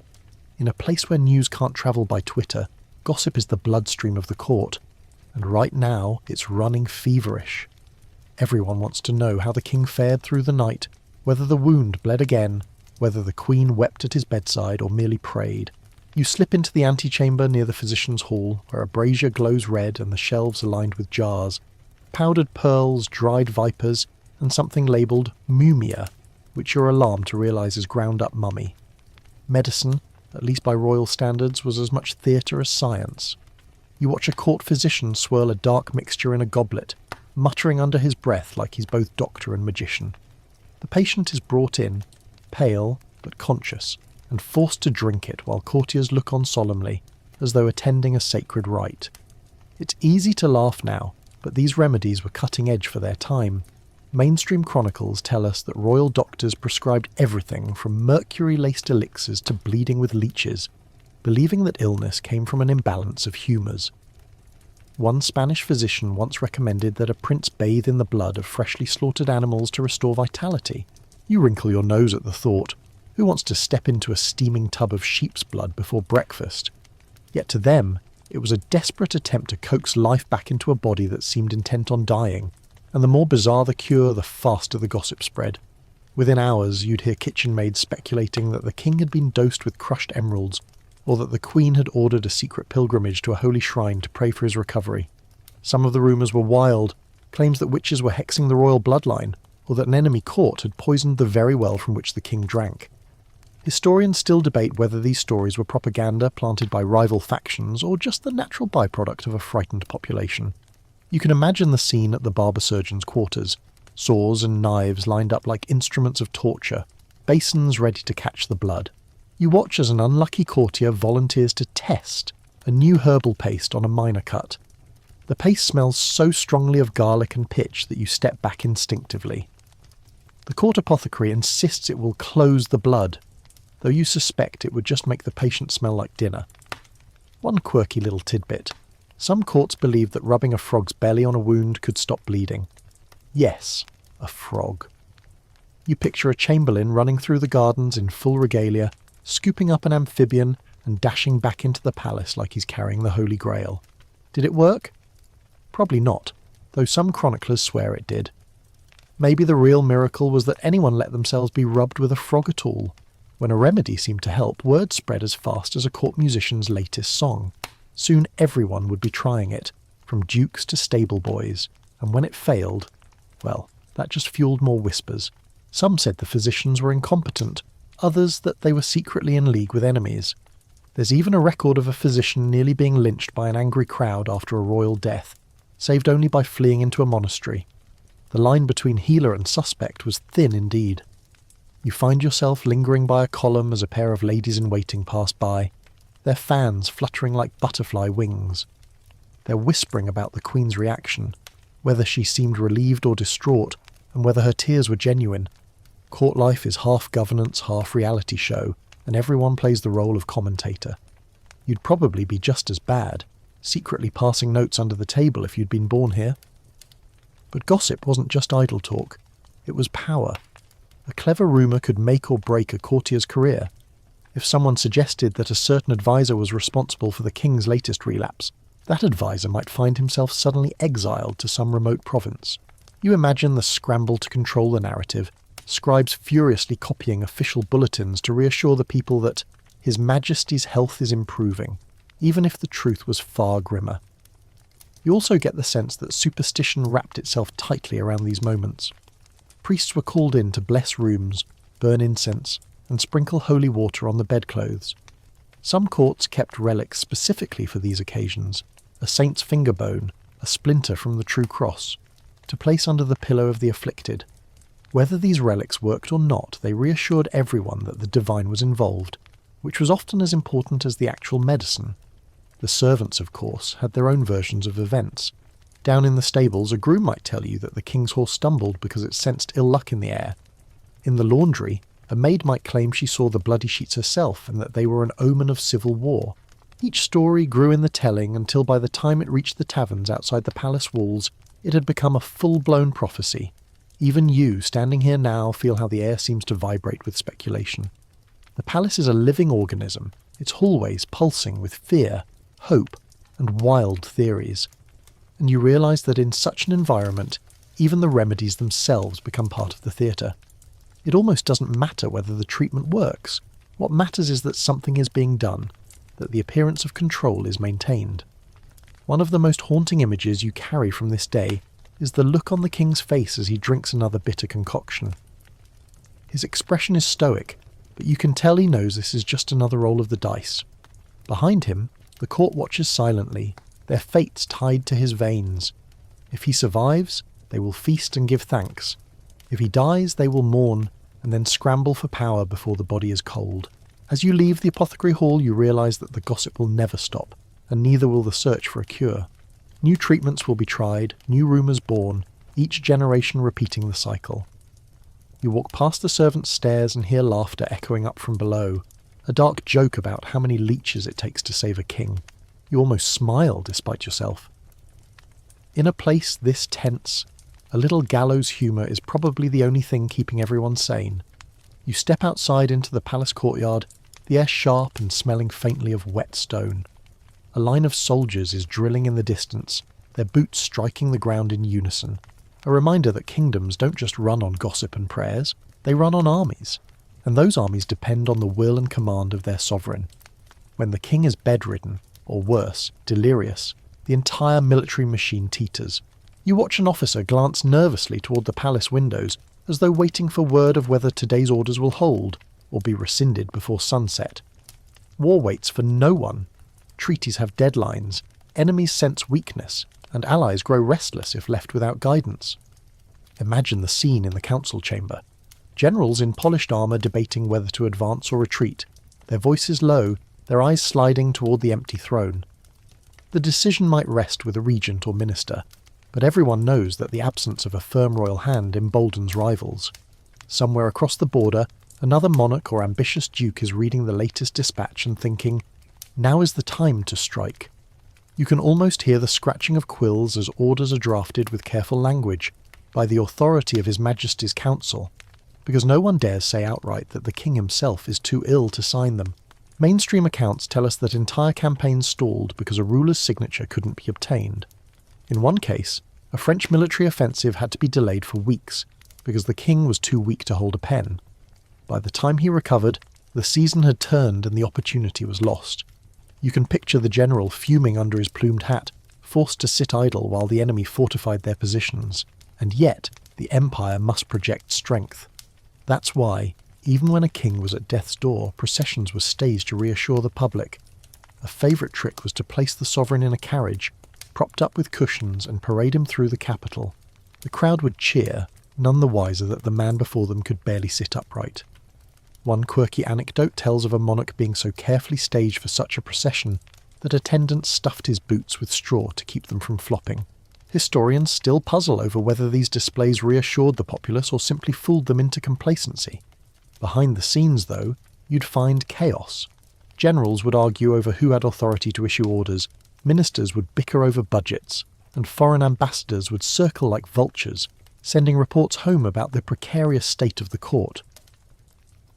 In a place where news can't travel by Twitter, gossip is the bloodstream of the court, and right now it's running feverish. Everyone wants to know how the king fared through the night, whether the wound bled again, whether the queen wept at his bedside or merely prayed. You slip into the antechamber near the physician's hall, where a brazier glows red and the shelves are lined with jars. Powdered pearls, dried vipers, and something labelled mumia, which you're alarmed to realise is ground-up mummy. Medicine, at least by royal standards, was as much theatre as science. You watch a court physician swirl a dark mixture in a goblet, muttering under his breath like he's both doctor and magician. The patient is brought in, pale but conscious, and forced to drink it while courtiers look on solemnly, as though attending a sacred rite. It's easy to laugh now, but these remedies were cutting edge for their time. Mainstream chronicles tell us that royal doctors prescribed everything from mercury-laced elixirs to bleeding with leeches, believing that illness came from an imbalance of humours. One Spanish physician once recommended that a prince bathe in the blood of freshly slaughtered animals to restore vitality. You wrinkle your nose at the thought. Who wants to step into a steaming tub of sheep's blood before breakfast? Yet to them, it was a desperate attempt to coax life back into a body that seemed intent on dying. And the more bizarre the cure, the faster the gossip spread. Within hours, you'd hear kitchen maids speculating that the king had been dosed with crushed emeralds, or that the queen had ordered a secret pilgrimage to a holy shrine to pray for his recovery. Some of the rumours were wild, claims that witches were hexing the royal bloodline, or that an enemy court had poisoned the very well from which the king drank. Historians still debate whether these stories were propaganda planted by rival factions or just the natural byproduct of a frightened population. You can imagine the scene at the barber surgeon's quarters, saws and knives lined up like instruments of torture, basins ready to catch the blood. You watch as an unlucky courtier volunteers to test a new herbal paste on a minor cut. The paste smells so strongly of garlic and pitch that you step back instinctively. The court apothecary insists it will close the blood, though you suspect it would just make the patient smell like dinner. One quirky little tidbit. Some courts believed that rubbing a frog's belly on a wound could stop bleeding. Yes, a frog. You picture a chamberlain running through the gardens in full regalia, scooping up an amphibian and dashing back into the palace like he's carrying the Holy Grail. Did it work? Probably not, though some chroniclers swear it did. Maybe the real miracle was that anyone let themselves be rubbed with a frog at all. When a remedy seemed to help, word spread as fast as a court musician's latest song. Soon everyone would be trying it, from dukes to stable boys, and when it failed, well, that just fueled more whispers. Some said the physicians were incompetent, others that they were secretly in league with enemies. There's even a record of a physician nearly being lynched by an angry crowd after a royal death, saved only by fleeing into a monastery. The line between healer and suspect was thin indeed. You find yourself lingering by a column as a pair of ladies-in-waiting pass by, their fans fluttering like butterfly wings. They're whispering about the Queen's reaction, whether she seemed relieved or distraught, and whether her tears were genuine. Court life is half governance, half reality show, and everyone plays the role of commentator. You'd probably be just as bad, secretly passing notes under the table if you'd been born here. But gossip wasn't just idle talk, it was power. A clever rumour could make or break a courtier's career. If someone suggested that a certain advisor was responsible for the king's latest relapse, that advisor might find himself suddenly exiled to some remote province. You imagine the scramble to control the narrative, scribes furiously copying official bulletins to reassure the people that His Majesty's health is improving, even if the truth was far grimmer. You also get the sense that superstition wrapped itself tightly around these moments. Priests were called in to bless rooms, burn incense, and sprinkle holy water on the bedclothes. Some courts kept relics specifically for these occasions, a saint's finger bone, a splinter from the true cross, to place under the pillow of the afflicted. Whether these relics worked or not, they reassured everyone that the divine was involved, which was often as important as the actual medicine. The servants, of course, had their own versions of events. Down in the stables, a groom might tell you that the king's horse stumbled because it sensed ill luck in the air. In the laundry, A maid might claim she saw the bloody sheets herself and that they were an omen of civil war. Each story grew in the telling until by the time it reached the taverns outside the palace walls, it had become a full-blown prophecy. Even you, standing here now, feel how the air seems to vibrate with speculation. The palace is a living organism, its hallways pulsing with fear, hope, and wild theories. And you realise that in such an environment, even the remedies themselves become part of the theatre. It almost doesn't matter whether the treatment works. What matters is that something is being done, that the appearance of control is maintained. One of the most haunting images you carry from this day is the look on the king's face as he drinks another bitter concoction. His expression is stoic, but you can tell he knows this is just another roll of the dice. Behind him, the court watches silently, their fates tied to his veins. If he survives, they will feast and give thanks. If he dies, they will mourn, and then scramble for power before the body is cold. As you leave the apothecary hall, you realise that the gossip will never stop, and neither will the search for a cure. New treatments will be tried, new rumours born, each generation repeating the cycle. You walk past the servants' stairs and hear laughter echoing up from below, a dark joke about how many leeches it takes to save a king. You almost smile despite yourself. In a place this tense, a little gallows humour is probably the only thing keeping everyone sane. You step outside into the palace courtyard, the air sharp and smelling faintly of wet stone. A line of soldiers is drilling in the distance, their boots striking the ground in unison. A reminder that kingdoms don't just run on gossip and prayers, they run on armies. And those armies depend on the will and command of their sovereign. When the king is bedridden, or worse, delirious, the entire military machine teeters. You watch an officer glance nervously toward the palace windows, as though waiting for word of whether today's orders will hold, or be rescinded before sunset. War waits for no one. Treaties have deadlines, enemies sense weakness, and allies grow restless if left without guidance. Imagine the scene in the council chamber. Generals in polished armour debating whether to advance or retreat, their voices low, their eyes sliding toward the empty throne. The decision might rest with a regent or minister, but everyone knows that the absence of a firm royal hand emboldens rivals. Somewhere across the border, another monarch or ambitious duke is reading the latest dispatch and thinking, now is the time to strike. You can almost hear the scratching of quills as orders are drafted with careful language, by the authority of His Majesty's Council, because no one dares say outright that the king himself is too ill to sign them. Mainstream accounts tell us that entire campaigns stalled because a ruler's signature couldn't be obtained. In one case, a French military offensive had to be delayed for weeks, because the king was too weak to hold a pen. By the time he recovered, the season had turned and the opportunity was lost. You can picture the general fuming under his plumed hat, forced to sit idle while the enemy fortified their positions. And yet, the empire must project strength. That's why, even when a king was at death's door, processions were staged to reassure the public. A favourite trick was to place the sovereign in a carriage, propped up with cushions, and parade him through the capital. The crowd would cheer, none the wiser that the man before them could barely sit upright. One quirky anecdote tells of a monarch being so carefully staged for such a procession that attendants stuffed his boots with straw to keep them from flopping. Historians still puzzle over whether these displays reassured the populace or simply fooled them into complacency. Behind the scenes, though, you'd find chaos. Generals would argue over who had authority to issue orders, ministers would bicker over budgets, and foreign ambassadors would circle like vultures, sending reports home about the precarious state of the court.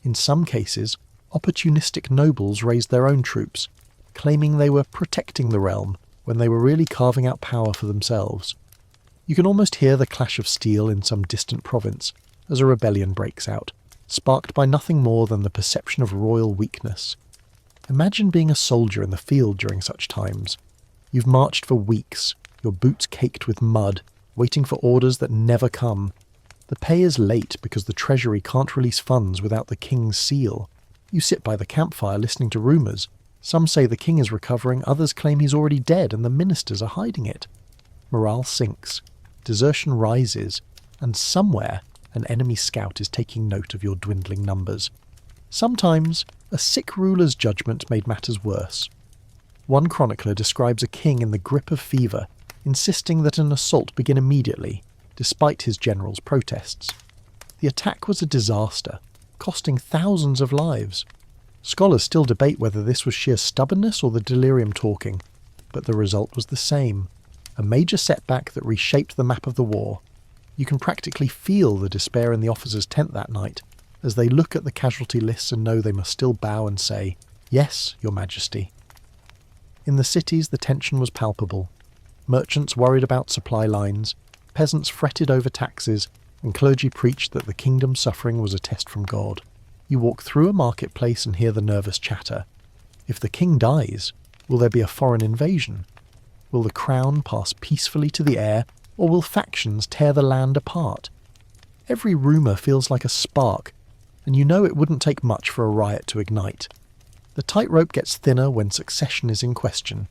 In some cases, opportunistic nobles raised their own troops, claiming they were protecting the realm when they were really carving out power for themselves. You can almost hear the clash of steel in some distant province as a rebellion breaks out, sparked by nothing more than the perception of royal weakness. Imagine being a soldier in the field during such times. You've marched for weeks, your boots caked with mud, waiting for orders that never come. The pay is late because the treasury can't release funds without the king's seal. You sit by the campfire listening to rumours. Some say the king is recovering, others claim he's already dead and the ministers are hiding it. Morale sinks, desertion rises, and somewhere an enemy scout is taking note of your dwindling numbers. Sometimes, a sick ruler's judgment made matters worse. One chronicler describes a king in the grip of fever, insisting that an assault begin immediately, despite his general's protests. The attack was a disaster. costing thousands of lives. Scholars still debate whether this was sheer stubbornness or the delirium talking, but the result was the same. A major setback that reshaped the map of the war. You can practically feel the despair in the officers' tent that night, as they look at the casualty lists and know they must still bow and say, "Yes, Your Majesty." In the cities, the tension was palpable. Merchants worried about supply lines, peasants fretted over taxes, and clergy preached that the kingdom's suffering was a test from God. You walk through a marketplace and hear the nervous chatter. If the king dies, will there be a foreign invasion? Will the crown pass peacefully to the heir, or will factions tear the land apart? Every rumour feels like a spark, and you know it wouldn't take much for a riot to ignite. The tightrope gets thinner when succession is in question.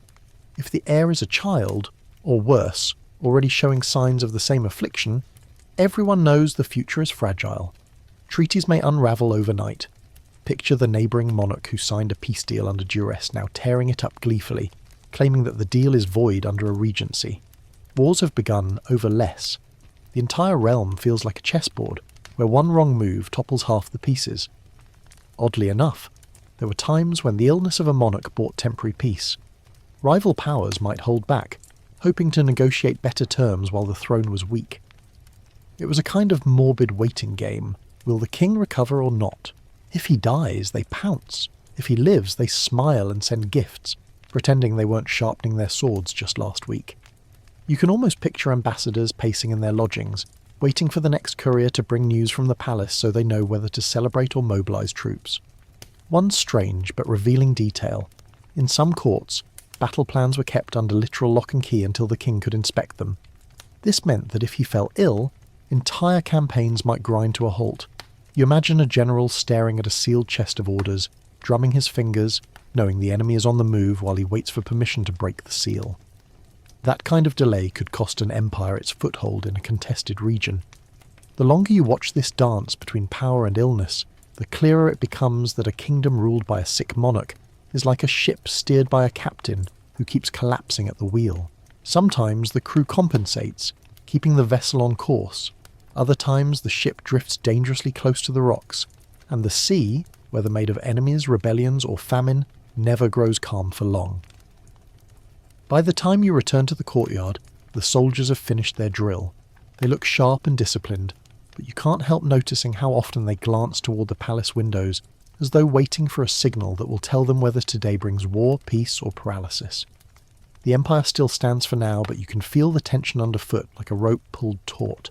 If the heir is a child, or worse, already showing signs of the same affliction, everyone knows the future is fragile. Treaties may unravel overnight. Picture the neighbouring monarch who signed a peace deal under duress now tearing it up gleefully, claiming that the deal is void under a regency. Wars have begun over less. The entire realm feels like a chessboard, where one wrong move topples half the pieces. Oddly enough, there were times when the illness of a monarch brought temporary peace. Rival powers might hold back, hoping to negotiate better terms while the throne was weak. It was a kind of morbid waiting game. Will the king recover or not? If he dies, they pounce. If he lives, they smile and send gifts, pretending they weren't sharpening their swords just last week. You can almost picture ambassadors pacing in their lodgings, waiting for the next courier to bring news from the palace so they know whether to celebrate or mobilise troops. One strange but revealing detail. In some courts, battle plans were kept under literal lock and key until the king could inspect them. This meant that if he fell ill, entire campaigns might grind to a halt. You imagine a general staring at a sealed chest of orders, drumming his fingers, knowing the enemy is on the move while he waits for permission to break the seal. That kind of delay could cost an empire its foothold in a contested region. The longer you watch this dance between power and illness, the clearer it becomes that a kingdom ruled by a sick monarch is like a ship steered by a captain who keeps collapsing at the wheel. Sometimes the crew compensates, keeping the vessel on course. Other times the ship drifts dangerously close to the rocks, and the sea, whether made of enemies, rebellions, or famine, never grows calm for long. By the time you return to the courtyard, the soldiers have finished their drill. They look sharp and disciplined, but you can't help noticing how often they glance toward the palace windows, as though waiting for a signal that will tell them whether today brings war, peace, or paralysis. The empire still stands for now, but you can feel the tension underfoot like a rope pulled taut.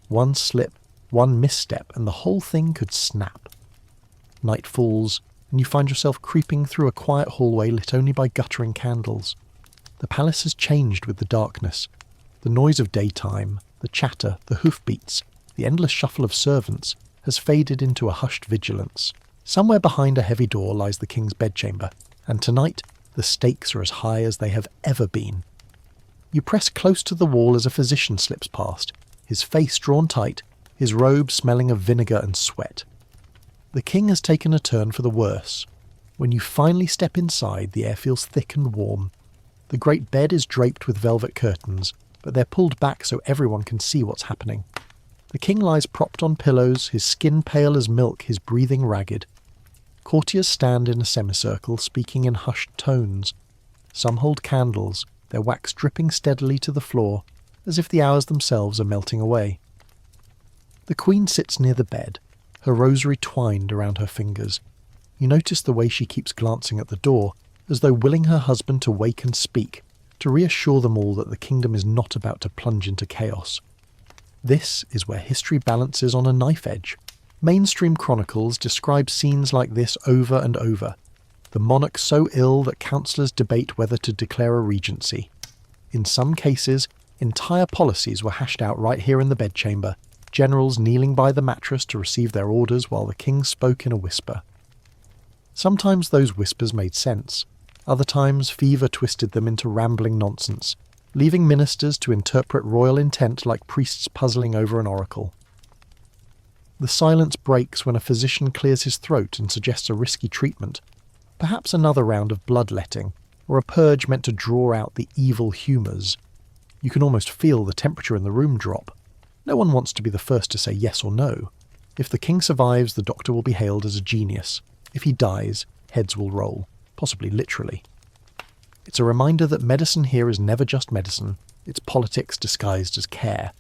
One slip, one misstep, and the whole thing could snap. Night falls, and you find yourself creeping through a quiet hallway lit only by guttering candles. The palace has changed with the darkness. The noise of daytime, the chatter, the hoofbeats, the endless shuffle of servants has faded into a hushed vigilance. Somewhere behind a heavy door lies the king's bedchamber, and tonight the stakes are as high as they have ever been. You press close to the wall as a physician slips past, his face drawn tight, his robe smelling of vinegar and sweat. The king has taken a turn for the worse. When you finally step inside, the air feels thick and warm. The great bed is draped with velvet curtains, but they're pulled back so everyone can see what's happening. The king lies propped on pillows, his skin pale as milk, his breathing ragged. Courtiers stand in a semicircle, speaking in hushed tones. Some hold candles, their wax dripping steadily to the floor, as if the hours themselves are melting away. The queen sits near the bed, her rosary twined around her fingers. You notice the way she keeps glancing at the door, as though willing her husband to wake and speak, to reassure them all that the kingdom is not about to plunge into chaos. This is where history balances on a knife edge. Mainstream chronicles describe scenes like this over and over. The monarch so ill that councillors debate whether to declare a regency. In some cases, entire policies were hashed out right here in the bedchamber, generals kneeling by the mattress to receive their orders while the king spoke in a whisper. Sometimes those whispers made sense. Other times fever twisted them into rambling nonsense, leaving ministers to interpret royal intent like priests puzzling over an oracle. The silence breaks when a physician clears his throat and suggests a risky treatment, perhaps another round of bloodletting, or a purge meant to draw out the evil humours. You can almost feel the temperature in the room drop. No one wants to be the first to say yes or no. If the king survives, the doctor will be hailed as a genius. If he dies, heads will roll, possibly literally. It's a reminder that medicine here is never just medicine, it's politics disguised as care.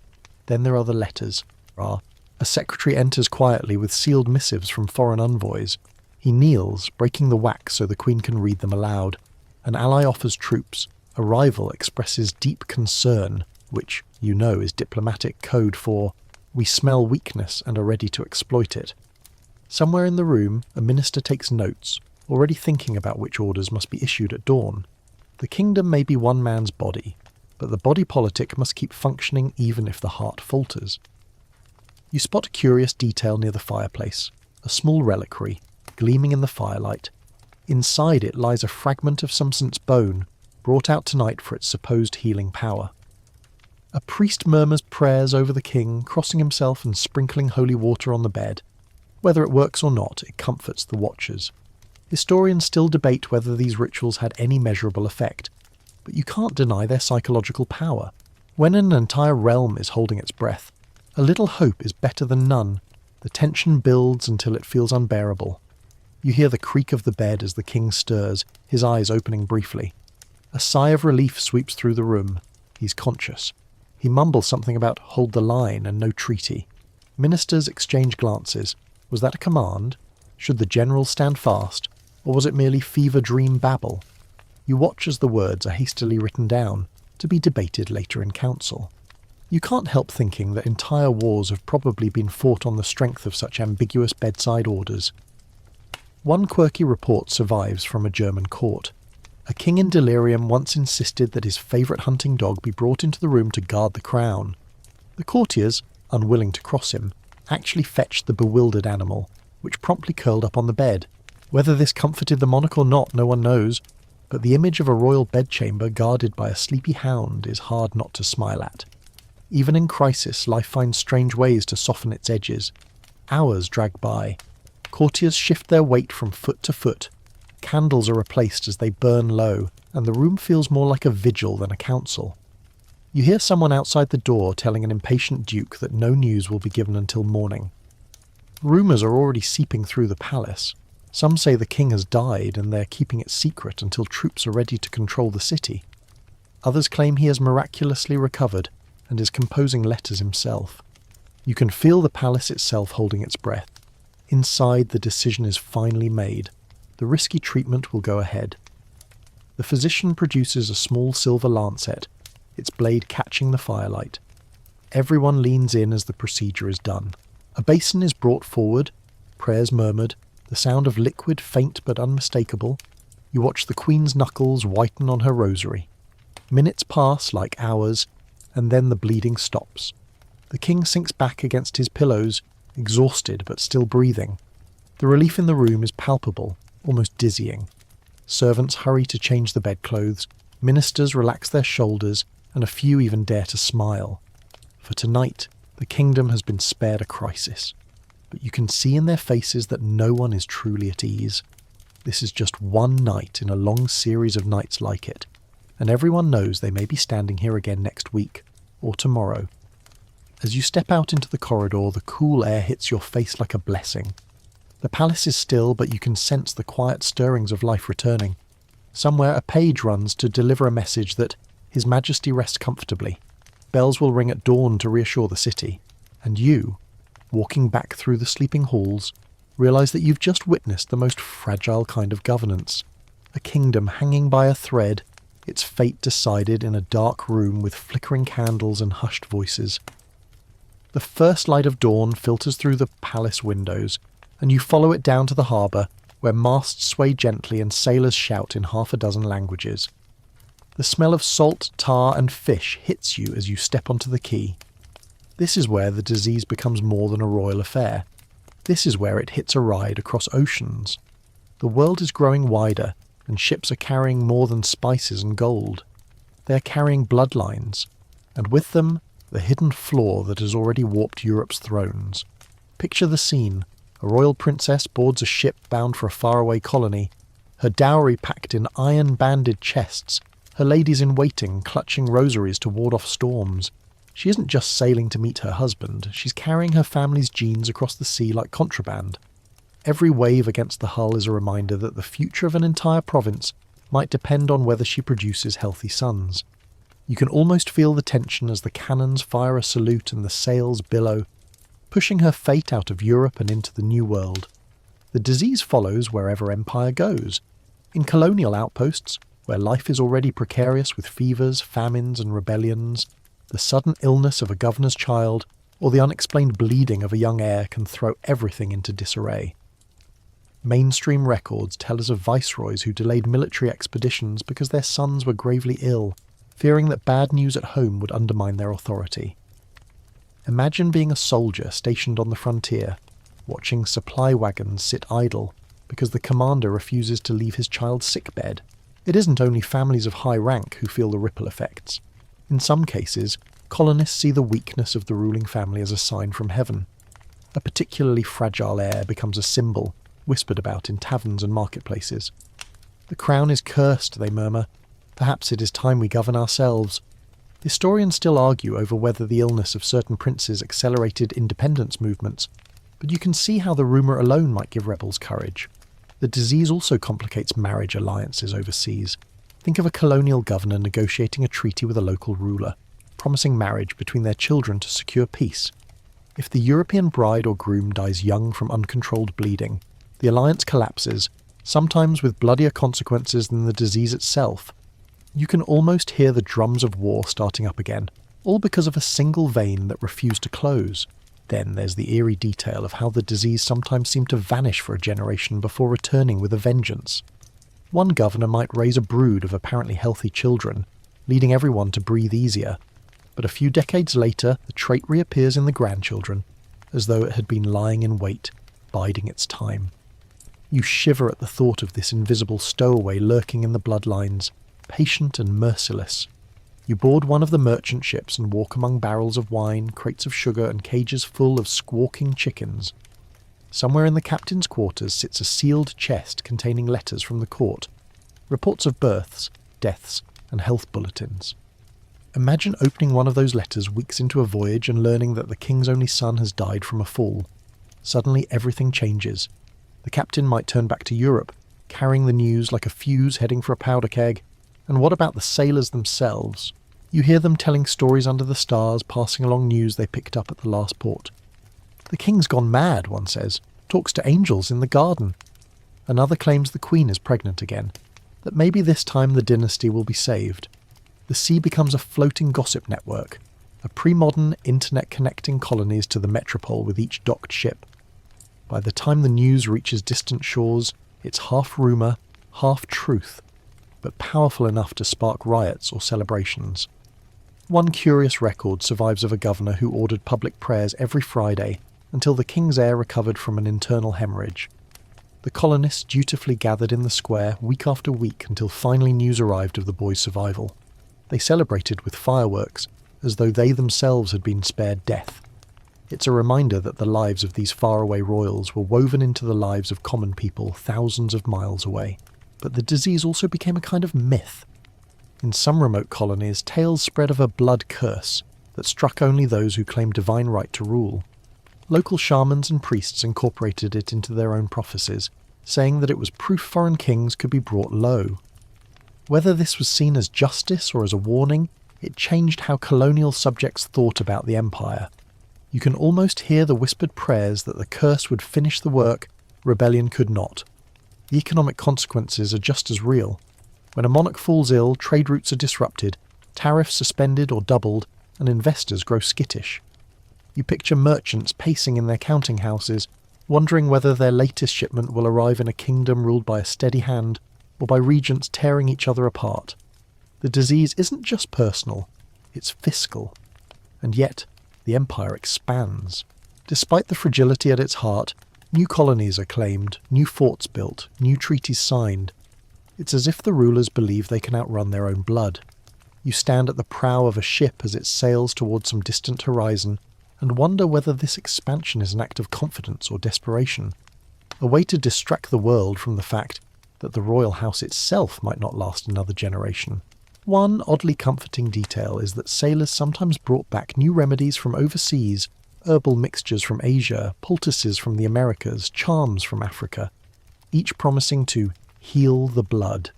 Then there are the letters. A secretary enters quietly with sealed missives from foreign envoys. He kneels, breaking the wax so the Queen can read them aloud. An ally offers troops. A rival expresses deep concern, which, you know, is diplomatic code for, we smell weakness and are ready to exploit it. Somewhere in the room, a minister takes notes, already thinking about which orders must be issued at dawn. The kingdom may be one man's body, but the body politic must keep functioning even if the heart falters. You spot a curious detail near the fireplace, a small reliquary, gleaming in the firelight. Inside it lies a fragment of some saint's bone, brought out tonight for its supposed healing power. A priest murmurs prayers over the king, crossing himself and sprinkling holy water on the bed. Whether it works or not, it comforts the watchers. Historians still debate whether these rituals had any measurable effect, but you can't deny their psychological power. When an entire realm is holding its breath, a little hope is better than none. The tension builds until it feels unbearable. You hear the creak of the bed as the king stirs, his eyes opening briefly. A sigh of relief sweeps through the room. He's conscious. He mumbles something about hold the line and no treaty. Ministers exchange glances. Was that a command? Should the general stand fast? Or was it merely fever dream babble? You watch as the words are hastily written down, to be debated later in council. You can't help thinking that entire wars have probably been fought on the strength of such ambiguous bedside orders. One quirky report survives from a German court. A king in delirium once insisted that his favourite hunting dog be brought into the room to guard the crown. The courtiers, unwilling to cross him, actually fetched the bewildered animal, which promptly curled up on the bed. Whether this comforted the monarch or not, no one knows, but the image of a royal bedchamber guarded by a sleepy hound is hard not to smile at. Even in crisis, life finds strange ways to soften its edges. Hours drag by. Courtiers shift their weight from foot to foot. Candles are replaced as they burn low, and the room feels more like a vigil than a council. You hear someone outside the door telling an impatient duke that no news will be given until morning. Rumours are already seeping through the palace. Some say the king has died and they're keeping it secret until troops are ready to control the city. Others claim he has miraculously recovered and is composing letters himself. You can feel the palace itself holding its breath. Inside, the decision is finally made. The risky treatment will go ahead. The physician produces a small silver lancet, its blade catching the firelight. Everyone leans in as the procedure is done. A basin is brought forward, prayers murmured, the sound of liquid faint but unmistakable. You watch the Queen's knuckles whiten on her rosary. Minutes pass like hours, and then the bleeding stops. The king sinks back against his pillows, exhausted but still breathing. The relief in the room is palpable, almost dizzying. Servants hurry to change the bedclothes, ministers relax their shoulders, and a few even dare to smile. For tonight, the kingdom has been spared a crisis. But you can see in their faces that no one is truly at ease. This is just one night in a long series of nights like it, and everyone knows they may be standing here again next week, or tomorrow. As you step out into the corridor, the cool air hits your face like a blessing. The palace is still, but you can sense the quiet stirrings of life returning. Somewhere a page runs to deliver a message that His Majesty rests comfortably. Bells will ring at dawn to reassure the city, and you, walking back through the sleeping halls, realise that you've just witnessed the most fragile kind of governance. A kingdom hanging by a thread, its fate decided in a dark room with flickering candles and hushed voices. The first light of dawn filters through the palace windows, and you follow it down to the harbour, where masts sway gently and sailors shout in half a dozen languages. The smell of salt, tar and fish hits you as you step onto the quay. This is where the disease becomes more than a royal affair. This is where it hits a ride across oceans. The world is growing wider, and ships are carrying more than spices and gold. They are carrying bloodlines, and with them, the hidden flaw that has already warped Europe's thrones. Picture the scene. A royal princess boards a ship bound for a faraway colony, her dowry packed in iron-banded chests, her ladies in waiting clutching rosaries to ward off storms. She isn't just sailing to meet her husband, she's carrying her family's genes across the sea like contraband. Every wave against the hull is a reminder that the future of an entire province might depend on whether she produces healthy sons. You can almost feel the tension as the cannons fire a salute and the sails billow, pushing her fate out of Europe and into the New World. The disease follows wherever empire goes. In colonial outposts, where life is already precarious with fevers, famines and rebellions, the sudden illness of a governor's child or the unexplained bleeding of a young heir can throw everything into disarray. Mainstream records tell us of viceroys who delayed military expeditions because their sons were gravely ill, fearing that bad news at home would undermine their authority. Imagine being a soldier stationed on the frontier, watching supply wagons sit idle because the commander refuses to leave his child's sickbed. It isn't only families of high rank who feel the ripple effects. In some cases, colonists see the weakness of the ruling family as a sign from heaven. A particularly fragile heir becomes a symbol, whispered about in taverns and marketplaces. The crown is cursed, they murmur. Perhaps it is time we govern ourselves. Historians still argue over whether the illness of certain princes accelerated independence movements, but you can see how the rumour alone might give rebels courage. The disease also complicates marriage alliances overseas. Think of a colonial governor negotiating a treaty with a local ruler, promising marriage between their children to secure peace. If the European bride or groom dies young from uncontrolled bleeding, the alliance collapses, sometimes with bloodier consequences than the disease itself. You can almost hear the drums of war starting up again, all because of a single vein that refused to close. Then there's the eerie detail of how the disease sometimes seemed to vanish for a generation before returning with a vengeance. One governor might raise a brood of apparently healthy children, leading everyone to breathe easier, but a few decades later the trait reappears in the grandchildren, as though it had been lying in wait, biding its time. You shiver at the thought of this invisible stowaway lurking in the bloodlines, patient and merciless. You board one of the merchant ships and walk among barrels of wine, crates of sugar and cages full of squawking chickens. Somewhere in the captain's quarters sits a sealed chest containing letters from the court, reports of births, deaths and health bulletins. Imagine opening one of those letters weeks into a voyage and learning that the king's only son has died from a fall. Suddenly everything changes. The captain might turn back to Europe, carrying the news like a fuse heading for a powder keg. And what about the sailors themselves? You hear them telling stories under the stars, passing along news they picked up at the last port. The king's gone mad, one says, talks to angels in the garden. Another claims the queen is pregnant again, that maybe this time the dynasty will be saved. The sea becomes a floating gossip network, a pre-modern internet connecting colonies to the metropole with each docked ship. By the time the news reaches distant shores, it's half rumour, half truth, but powerful enough to spark riots or celebrations. One curious record survives of a governor who ordered public prayers every Friday until the king's heir recovered from an internal hemorrhage. The colonists dutifully gathered in the square week after week until finally news arrived of the boy's survival. They celebrated with fireworks, as though they themselves had been spared death. It's a reminder that the lives of these faraway royals were woven into the lives of common people thousands of miles away. But the disease also became a kind of myth. In some remote colonies, tales spread of a blood curse that struck only those who claimed divine right to rule. Local shamans and priests incorporated it into their own prophecies, saying that it was proof foreign kings could be brought low. Whether this was seen as justice or as a warning, it changed how colonial subjects thought about the empire. You can almost hear the whispered prayers that the curse would finish the work rebellion could not. The economic consequences are just as real. When a monarch falls ill, trade routes are disrupted, tariffs suspended or doubled, and investors grow skittish. You picture merchants pacing in their counting houses, wondering whether their latest shipment will arrive in a kingdom ruled by a steady hand, or by regents tearing each other apart. The disease isn't just personal, it's fiscal. And yet, the empire expands. Despite the fragility at its heart, new colonies are claimed, new forts built, new treaties signed. It's as if the rulers believe they can outrun their own blood. You stand at the prow of a ship as it sails towards some distant horizon, and wonder whether this expansion is an act of confidence or desperation, a way to distract the world from the fact that the royal house itself might not last another generation. One oddly comforting detail is that sailors sometimes brought back new remedies from overseas, herbal mixtures from Asia, poultices from the Americas, charms from Africa, each promising to heal the blood.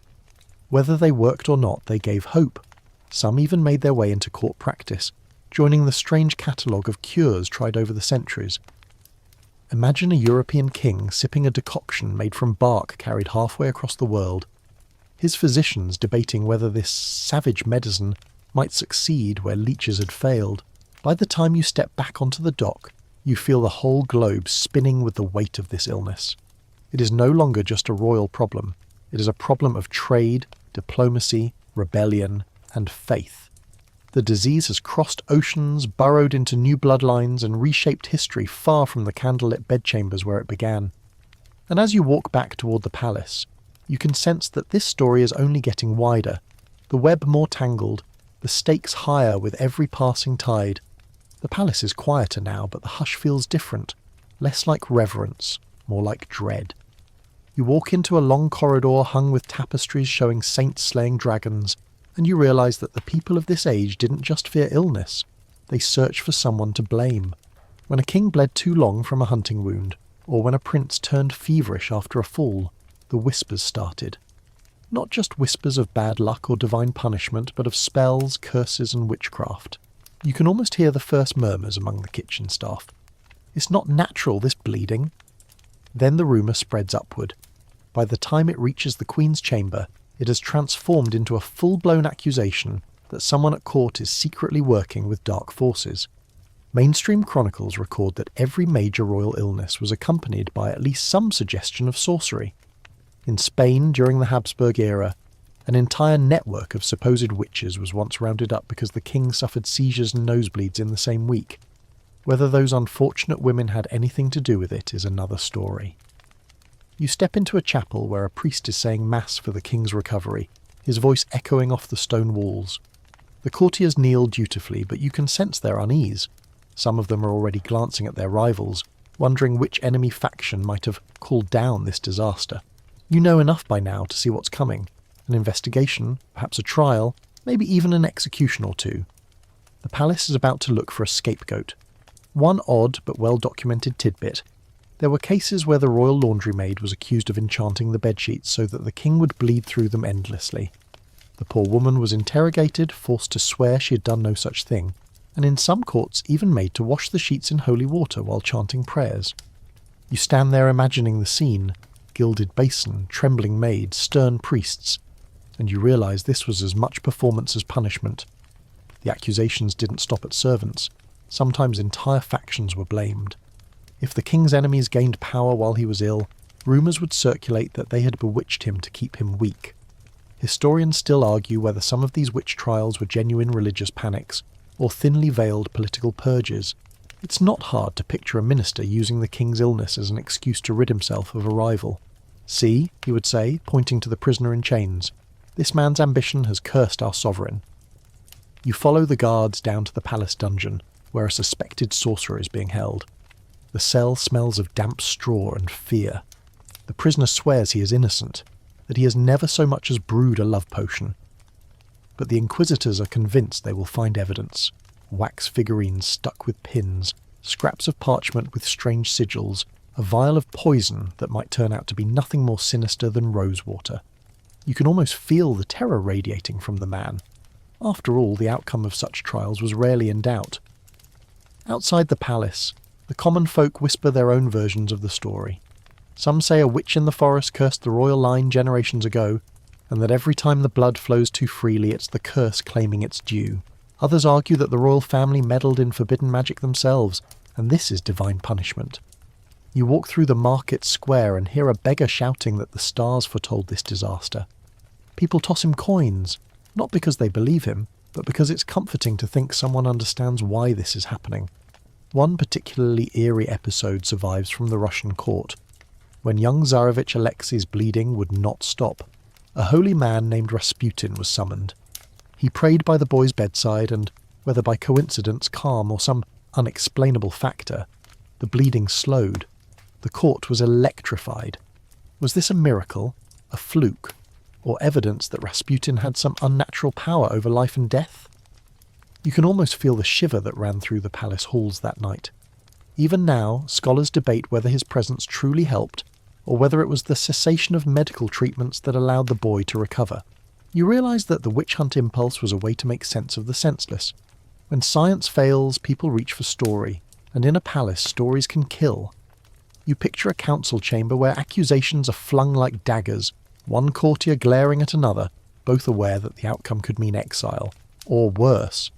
Whether they worked or not, they gave hope. Some even made their way into court practice, joining the strange catalogue of cures tried over the centuries. Imagine a European king sipping a decoction made from bark carried halfway across the world, his physicians debating whether this savage medicine might succeed where leeches had failed. By the time you step back onto the dock, you feel the whole globe spinning with the weight of this illness. It is no longer just a royal problem. It is a problem of trade, diplomacy, rebellion, and faith. The disease has crossed oceans, burrowed into new bloodlines, and reshaped history far from the candlelit bedchambers where it began. And as you walk back toward the palace, you can sense that this story is only getting wider, the web more tangled, the stakes higher with every passing tide. The palace is quieter now, but the hush feels different, less like reverence, more like dread. You walk into a long corridor hung with tapestries showing saints slaying dragons, and you realise that the people of this age didn't just fear illness, they searched for someone to blame. When a king bled too long from a hunting wound, or when a prince turned feverish after a fall, the whispers started. Not just whispers of bad luck or divine punishment, but of spells, curses and witchcraft. You can almost hear the first murmurs among the kitchen staff. It's not natural, this bleeding. Then the rumour spreads upward. By the time it reaches the Queen's chamber, it has transformed into a full-blown accusation that someone at court is secretly working with dark forces. Mainstream chronicles record that every major royal illness was accompanied by at least some suggestion of sorcery. In Spain, during the Habsburg era, an entire network of supposed witches was once rounded up because the king suffered seizures and nosebleeds in the same week. Whether those unfortunate women had anything to do with it is another story. You step into a chapel where a priest is saying mass for the king's recovery, his voice echoing off the stone walls. The courtiers kneel dutifully, but you can sense their unease. Some of them are already glancing at their rivals, wondering which enemy faction might have called down this disaster. You know enough by now to see what's coming. An investigation, perhaps a trial, maybe even an execution or two. The palace is about to look for a scapegoat. One odd but well-documented tidbit. There were cases where the royal laundry maid was accused of enchanting the bedsheets so that the king would bleed through them endlessly. The poor woman was interrogated, forced to swear she had done no such thing, and in some courts even made to wash the sheets in holy water while chanting prayers. You stand there imagining the scene, gilded basin, trembling maid, stern priests, and you realise this was as much performance as punishment. The accusations didn't stop at servants. Sometimes entire factions were blamed. If the king's enemies gained power while he was ill, rumours would circulate that they had bewitched him to keep him weak. Historians still argue whether some of these witch trials were genuine religious panics, or thinly veiled political purges. It's not hard to picture a minister using the king's illness as an excuse to rid himself of a rival. "See," he would say, pointing to the prisoner in chains, "this man's ambition has cursed our sovereign." You follow the guards down to the palace dungeon, where a suspected sorcerer is being held. The cell smells of damp straw and fear. The prisoner swears he is innocent, that he has never so much as brewed a love potion. But the inquisitors are convinced they will find evidence. Wax figurines stuck with pins, scraps of parchment with strange sigils, a vial of poison that might turn out to be nothing more sinister than rosewater. You can almost feel the terror radiating from the man. After all, the outcome of such trials was rarely in doubt. Outside the palace, the common folk whisper their own versions of the story. Some say a witch in the forest cursed the royal line generations ago, and that every time the blood flows too freely it's the curse claiming its due. Others argue that the royal family meddled in forbidden magic themselves, and this is divine punishment. You walk through the market square and hear a beggar shouting that the stars foretold this disaster. People toss him coins, not because they believe him, but because it's comforting to think someone understands why this is happening. One particularly eerie episode survives from the Russian court, when young Tsarevich Alexei's bleeding would not stop. A holy man named Rasputin was summoned. He prayed by the boy's bedside and, whether by coincidence, calm, or some unexplainable factor, the bleeding slowed. The court was electrified. Was this a miracle? A fluke? or evidence that Rasputin had some unnatural power over life and death? You can almost feel the shiver that ran through the palace halls that night. Even now, scholars debate whether his presence truly helped, or whether it was the cessation of medical treatments that allowed the boy to recover. You realise that the witch hunt impulse was a way to make sense of the senseless. When science fails, people reach for story, and in a palace, stories can kill. You picture a council chamber where accusations are flung like daggers, one courtier glaring at another, both aware that the outcome could mean exile, or worse.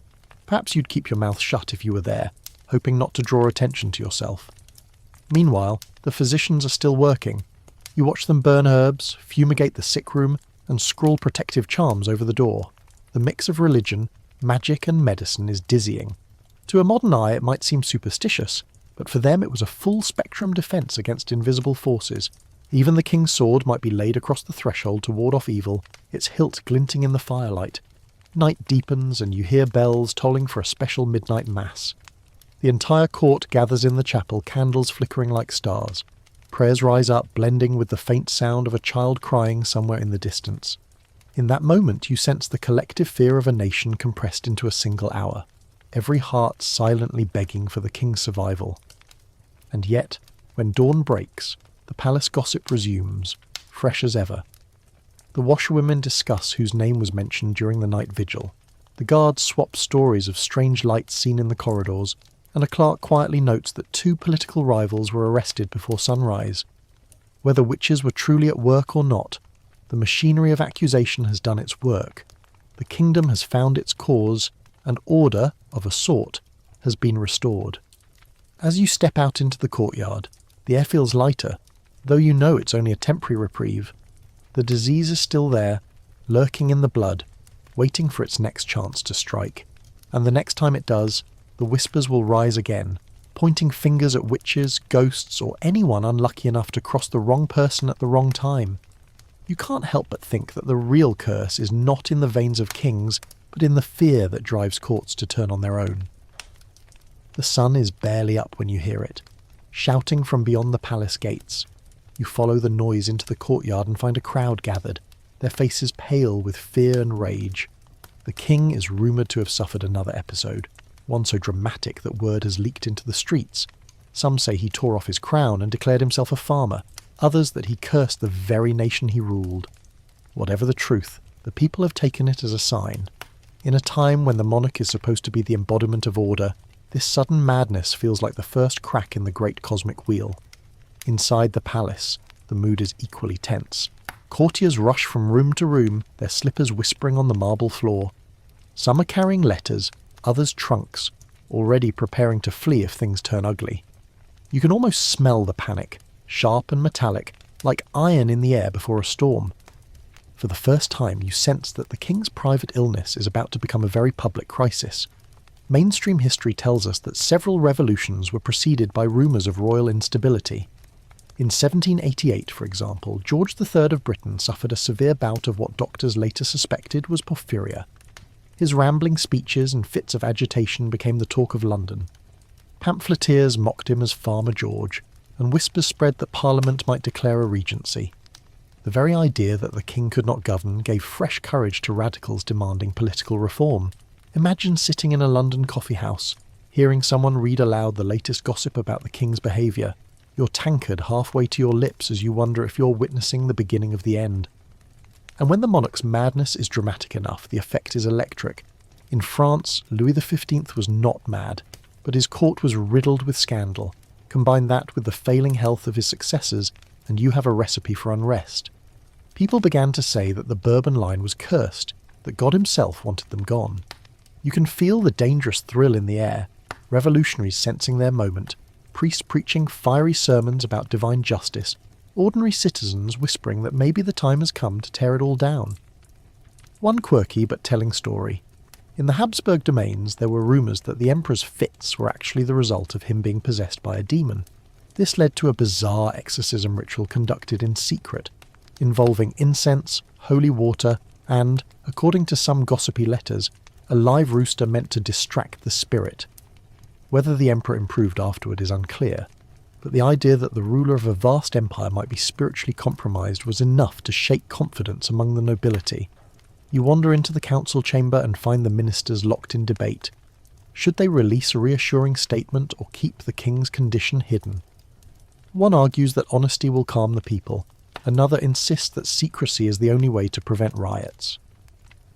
Perhaps you'd keep your mouth shut if you were there, hoping not to draw attention to yourself. Meanwhile, the physicians are still working. You watch them burn herbs, fumigate the sick room, and scrawl protective charms over the door. The mix of religion, magic, and medicine is dizzying. To a modern eye, it might seem superstitious, but for them it was a full-spectrum defence against invisible forces. Even the king's sword might be laid across the threshold to ward off evil, its hilt glinting in the firelight. Night deepens, and you hear bells tolling for a special midnight mass. The entire court gathers in the chapel, candles flickering like stars. Prayers rise up, blending with the faint sound of a child crying somewhere in the distance. In that moment, you sense the collective fear of a nation compressed into a single hour, every heart silently begging for the king's survival. And yet, when dawn breaks, the palace gossip resumes, fresh as ever. The washerwomen discuss whose name was mentioned during the night vigil. The guards swap stories of strange lights seen in the corridors, and a clerk quietly notes that 2 political rivals were arrested before sunrise. Whether witches were truly at work or not, the machinery of accusation has done its work. The kingdom has found its cause, and order, of a sort, has been restored. As you step out into the courtyard, the air feels lighter, though you know it's only a temporary reprieve. The disease is still there, lurking in the blood, waiting for its next chance to strike. And the next time it does, the whispers will rise again, pointing fingers at witches, ghosts, or anyone unlucky enough to cross the wrong person at the wrong time. You can't help but think that the real curse is not in the veins of kings, but in the fear that drives courts to turn on their own. The sun is barely up when you hear it, shouting from beyond the palace gates. You follow the noise into the courtyard and find a crowd gathered, their faces pale with fear and rage. The king is rumoured to have suffered another episode, one so dramatic that word has leaked into the streets. Some say he tore off his crown and declared himself a farmer, others that he cursed the very nation he ruled. Whatever the truth, the people have taken it as a sign. In a time when the monarch is supposed to be the embodiment of order, this sudden madness feels like the first crack in the great cosmic wheel. Inside the palace, the mood is equally tense. Courtiers rush from room to room, their slippers whispering on the marble floor. Some are carrying letters, others trunks, already preparing to flee if things turn ugly. You can almost smell the panic, sharp and metallic, like iron in the air before a storm. For the first time, you sense that the king's private illness is about to become a very public crisis. Mainstream history tells us that several revolutions were preceded by rumours of royal instability. In 1788, for example, George III of Britain suffered a severe bout of what doctors later suspected was porphyria. His rambling speeches and fits of agitation became the talk of London. Pamphleteers mocked him as Farmer George, and whispers spread that Parliament might declare a regency. The very idea that the king could not govern gave fresh courage to radicals demanding political reform. Imagine sitting in a London coffeehouse, hearing someone read aloud the latest gossip about the king's behaviour, your tankard halfway to your lips as you wonder if you're witnessing the beginning of the end. And when the monarch's madness is dramatic enough, the effect is electric. In France, Louis XV was not mad, but his court was riddled with scandal. Combine that with the failing health of his successors, and you have a recipe for unrest. People began to say that the Bourbon line was cursed, that God himself wanted them gone. You can feel the dangerous thrill in the air, revolutionaries sensing their moment, priests preaching fiery sermons about divine justice, ordinary citizens whispering that maybe the time has come to tear it all down. One quirky but telling story. In the Habsburg domains, there were rumours that the emperor's fits were actually the result of him being possessed by a demon. This led to a bizarre exorcism ritual conducted in secret, involving incense, holy water, and, according to some gossipy letters, a live rooster meant to distract the spirit. Whether the emperor improved afterward is unclear. but the idea that the ruler of a vast empire might be spiritually compromised was enough to shake confidence among the nobility. You wander into the council chamber and find the ministers locked in debate. Should they release a reassuring statement or keep the king's condition hidden? One argues that honesty will calm the people. Another insists that secrecy is the only way to prevent riots.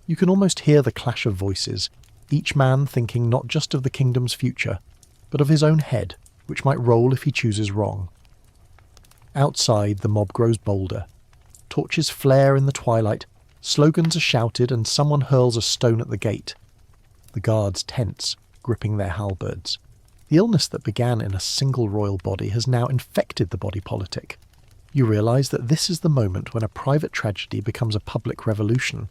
You can almost hear the clash of voices, each man thinking not just of the kingdom's future, but of his own head, which might roll if he chooses wrong. Outside, the mob grows bolder. Torches flare in the twilight, slogans are shouted, and someone hurls a stone at the gate. The guards tense, gripping their halberds. The illness that began in a single royal body has now infected the body politic. You realise that this is the moment when a private tragedy becomes a public revolution.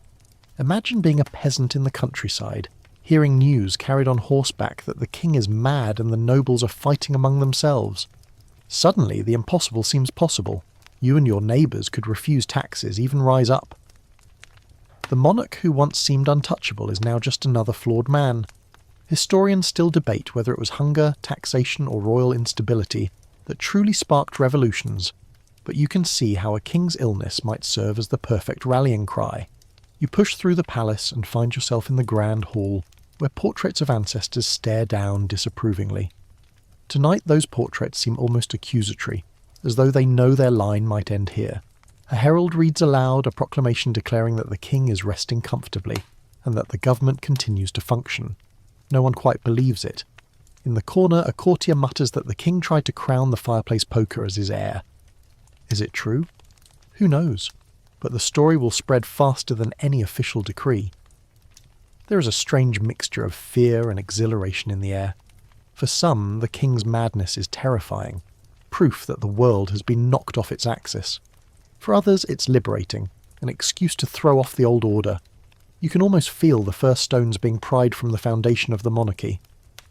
Imagine being a peasant in the countryside, hearing news carried on horseback that the king is mad and the nobles are fighting among themselves. Suddenly, the impossible seems possible. You and your neighbours could refuse taxes, even rise up. The monarch who once seemed untouchable is now just another flawed man. Historians still debate whether it was hunger, taxation, or royal instability that truly sparked revolutions, but you can see how a king's illness might serve as the perfect rallying cry. You push through the palace and find yourself in the grand hall, where portraits of ancestors stare down disapprovingly. Tonight those portraits seem almost accusatory, as though they know their line might end here. A herald reads aloud a proclamation declaring that the king is resting comfortably, and that the government continues to function. No one quite believes it. In the corner, a courtier mutters that the king tried to crown the fireplace poker as his heir. Is it true? Who knows? But the story will spread faster than any official decree. There is a strange mixture of fear and exhilaration in the air. For some, the king's madness is terrifying, proof that the world has been knocked off its axis. For others, it's liberating, an excuse to throw off the old order. You can almost feel the first stones being pried from the foundation of the monarchy.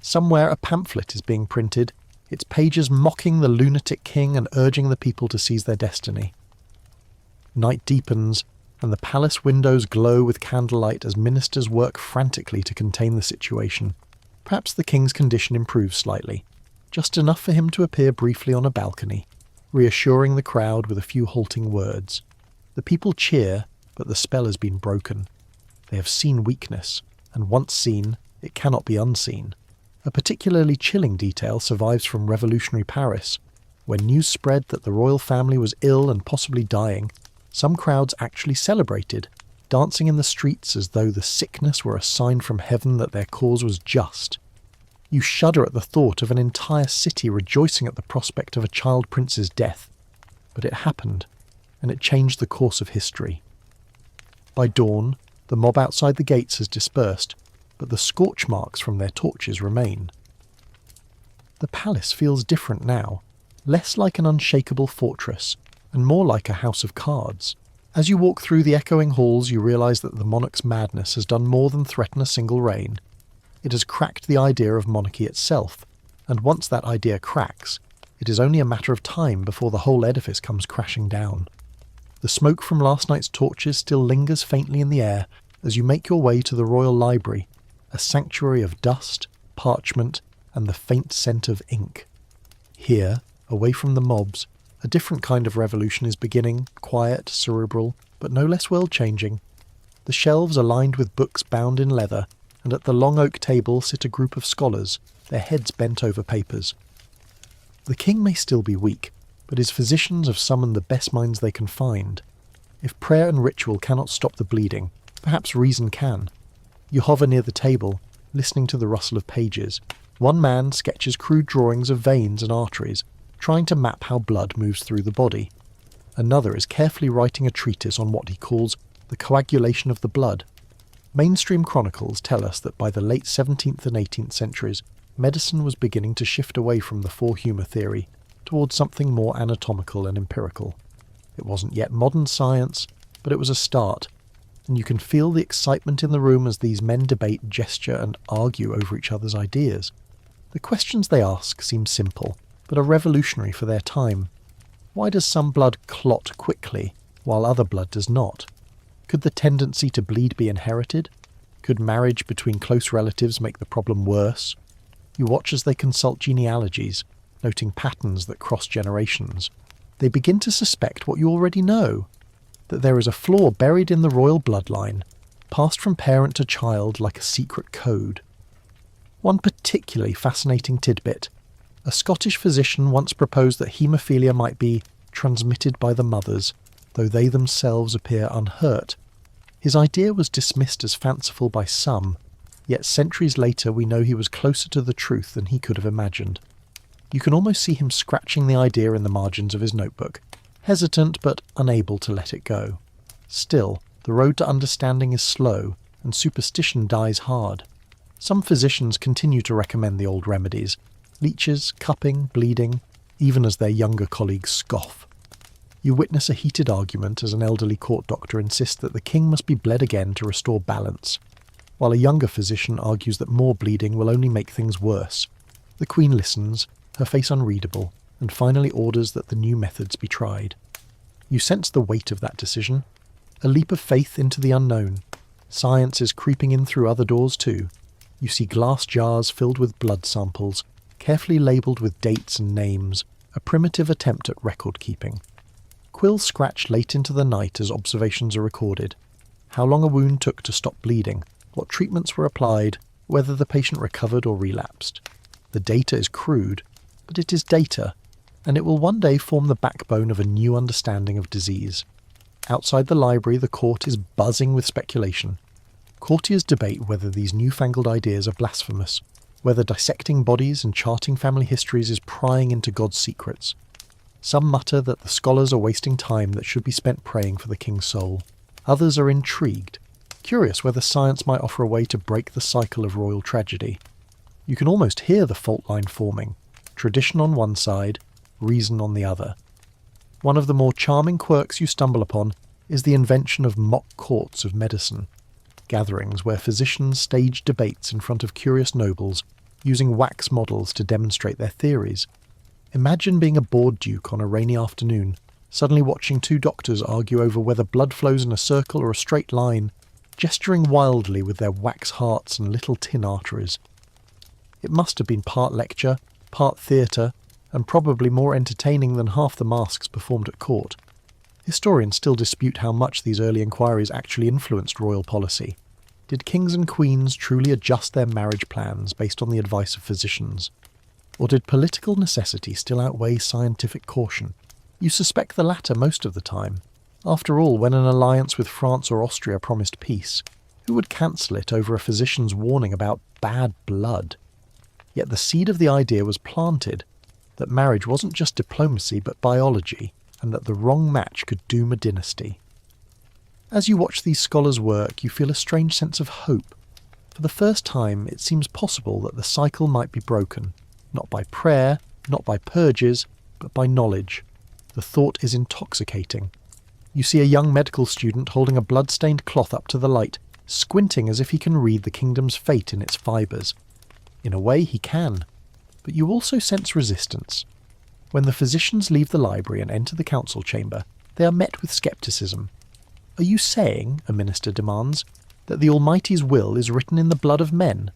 Somewhere a pamphlet is being printed, its pages mocking the lunatic king and urging the people to seize their destiny. Night deepens, and the palace windows glow with candlelight as ministers work frantically to contain the situation. Perhaps the king's condition improves slightly, just enough for him to appear briefly on a balcony, reassuring the crowd with a few halting words. The people cheer, but the spell has been broken. They have seen weakness, and once seen, it cannot be unseen. A particularly chilling detail survives from revolutionary Paris. When news spread that the royal family was ill and possibly dying, some crowds actually celebrated, dancing in the streets as though the sickness were a sign from heaven that their cause was just. You shudder at the thought of an entire city rejoicing at the prospect of a child prince's death. But it happened, and it changed the course of history. By dawn, the mob outside the gates has dispersed, but the scorch marks from their torches remain. The palace feels different now, less like an unshakable fortress, and more like a house of cards. As you walk through the echoing halls, you realise that the monarch's madness has done more than threaten a single reign. It has cracked the idea of monarchy itself, and once that idea cracks, it is only a matter of time before the whole edifice comes crashing down. The smoke from last night's torches still lingers faintly in the air as you make your way to the royal library, a sanctuary of dust, parchment, and the faint scent of ink. Here, away from the mobs, a different kind of revolution is beginning, quiet, cerebral, but no less world-changing. The shelves are lined with books bound in leather, and at the long oak table sit a group of scholars, their heads bent over papers. The king may still be weak, but his physicians have summoned the best minds they can find. If prayer and ritual cannot stop the bleeding, perhaps reason can. You hover near the table, listening to the rustle of pages. One man sketches crude drawings of veins and arteries, trying to map how blood moves through the body. Another is carefully writing a treatise on what he calls the coagulation of the blood. Mainstream chronicles tell us that by the late 17th and 18th centuries, medicine was beginning to shift away from the four humour theory towards something more anatomical and empirical. It wasn't yet modern science, but it was a start, and you can feel the excitement in the room as these men debate, gesture, and argue over each other's ideas. The questions they ask seem simple, but are revolutionary for their time. Why does some blood clot quickly, while other blood does not? Could the tendency to bleed be inherited? Could marriage between close relatives make the problem worse? You watch as they consult genealogies, noting patterns that cross generations. They begin to suspect what you already know, that there is a flaw buried in the royal bloodline, passed from parent to child like a secret code. One particularly fascinating tidbit: a Scottish physician once proposed that haemophilia might be transmitted by the mothers, though they themselves appear unhurt. His idea was dismissed as fanciful by some, yet centuries later we know he was closer to the truth than he could have imagined. You can almost see him scratching the idea in the margins of his notebook, hesitant but unable to let it go. Still, the road to understanding is slow, and superstition dies hard. Some physicians continue to recommend the old remedies: leeches, cupping, bleeding, even as their younger colleagues scoff. You witness a heated argument as an elderly court doctor insists that the king must be bled again to restore balance, while a younger physician argues that more bleeding will only make things worse. The queen listens, her face unreadable, and finally orders that the new methods be tried. You sense the weight of that decision, a leap of faith into the unknown. Science is creeping in through other doors too. You see glass jars filled with blood samples, carefully labelled with dates and names, a primitive attempt at record-keeping. Quills scratch late into the night as observations are recorded. How long a wound took to stop bleeding, what treatments were applied, whether the patient recovered or relapsed. The data is crude, but it is data, and it will one day form the backbone of a new understanding of disease. Outside the library, the court is buzzing with speculation. Courtiers debate whether these newfangled ideas are blasphemous, whether dissecting bodies and charting family histories is prying into God's secrets. Some mutter that the scholars are wasting time that should be spent praying for the king's soul. Others are intrigued, curious whether science might offer a way to break the cycle of royal tragedy. You can almost hear the fault line forming, tradition on one side, reason on the other. One of the more charming quirks you stumble upon is the invention of mock courts of medicine, gatherings where physicians stage debates in front of curious nobles, using wax models to demonstrate their theories. Imagine being a bored duke on a rainy afternoon, suddenly watching two doctors argue over whether blood flows in a circle or a straight line, gesturing wildly with their wax hearts and little tin arteries. It must have been part lecture, part theatre, and probably more entertaining than half the masks performed at court. Historians still dispute how much these early inquiries actually influenced royal policy. Did kings and queens truly adjust their marriage plans based on the advice of physicians? Or did political necessity still outweigh scientific caution? You suspect the latter most of the time. After all, when an alliance with France or Austria promised peace, who would cancel it over a physician's warning about bad blood? Yet the seed of the idea was planted, that marriage wasn't just diplomacy but biology, and that the wrong match could doom a dynasty. As you watch these scholars work, you feel a strange sense of hope. For the first time, it seems possible that the cycle might be broken, not by prayer, not by purges, but by knowledge. The thought is intoxicating. You see a young medical student holding a blood-stained cloth up to the light, squinting as if he can read the kingdom's fate in its fibres. In a way, he can. But you also sense resistance. When the physicians leave the library and enter the council chamber, they are met with scepticism. Are you saying, a minister demands, that the Almighty's will is written in the blood of men?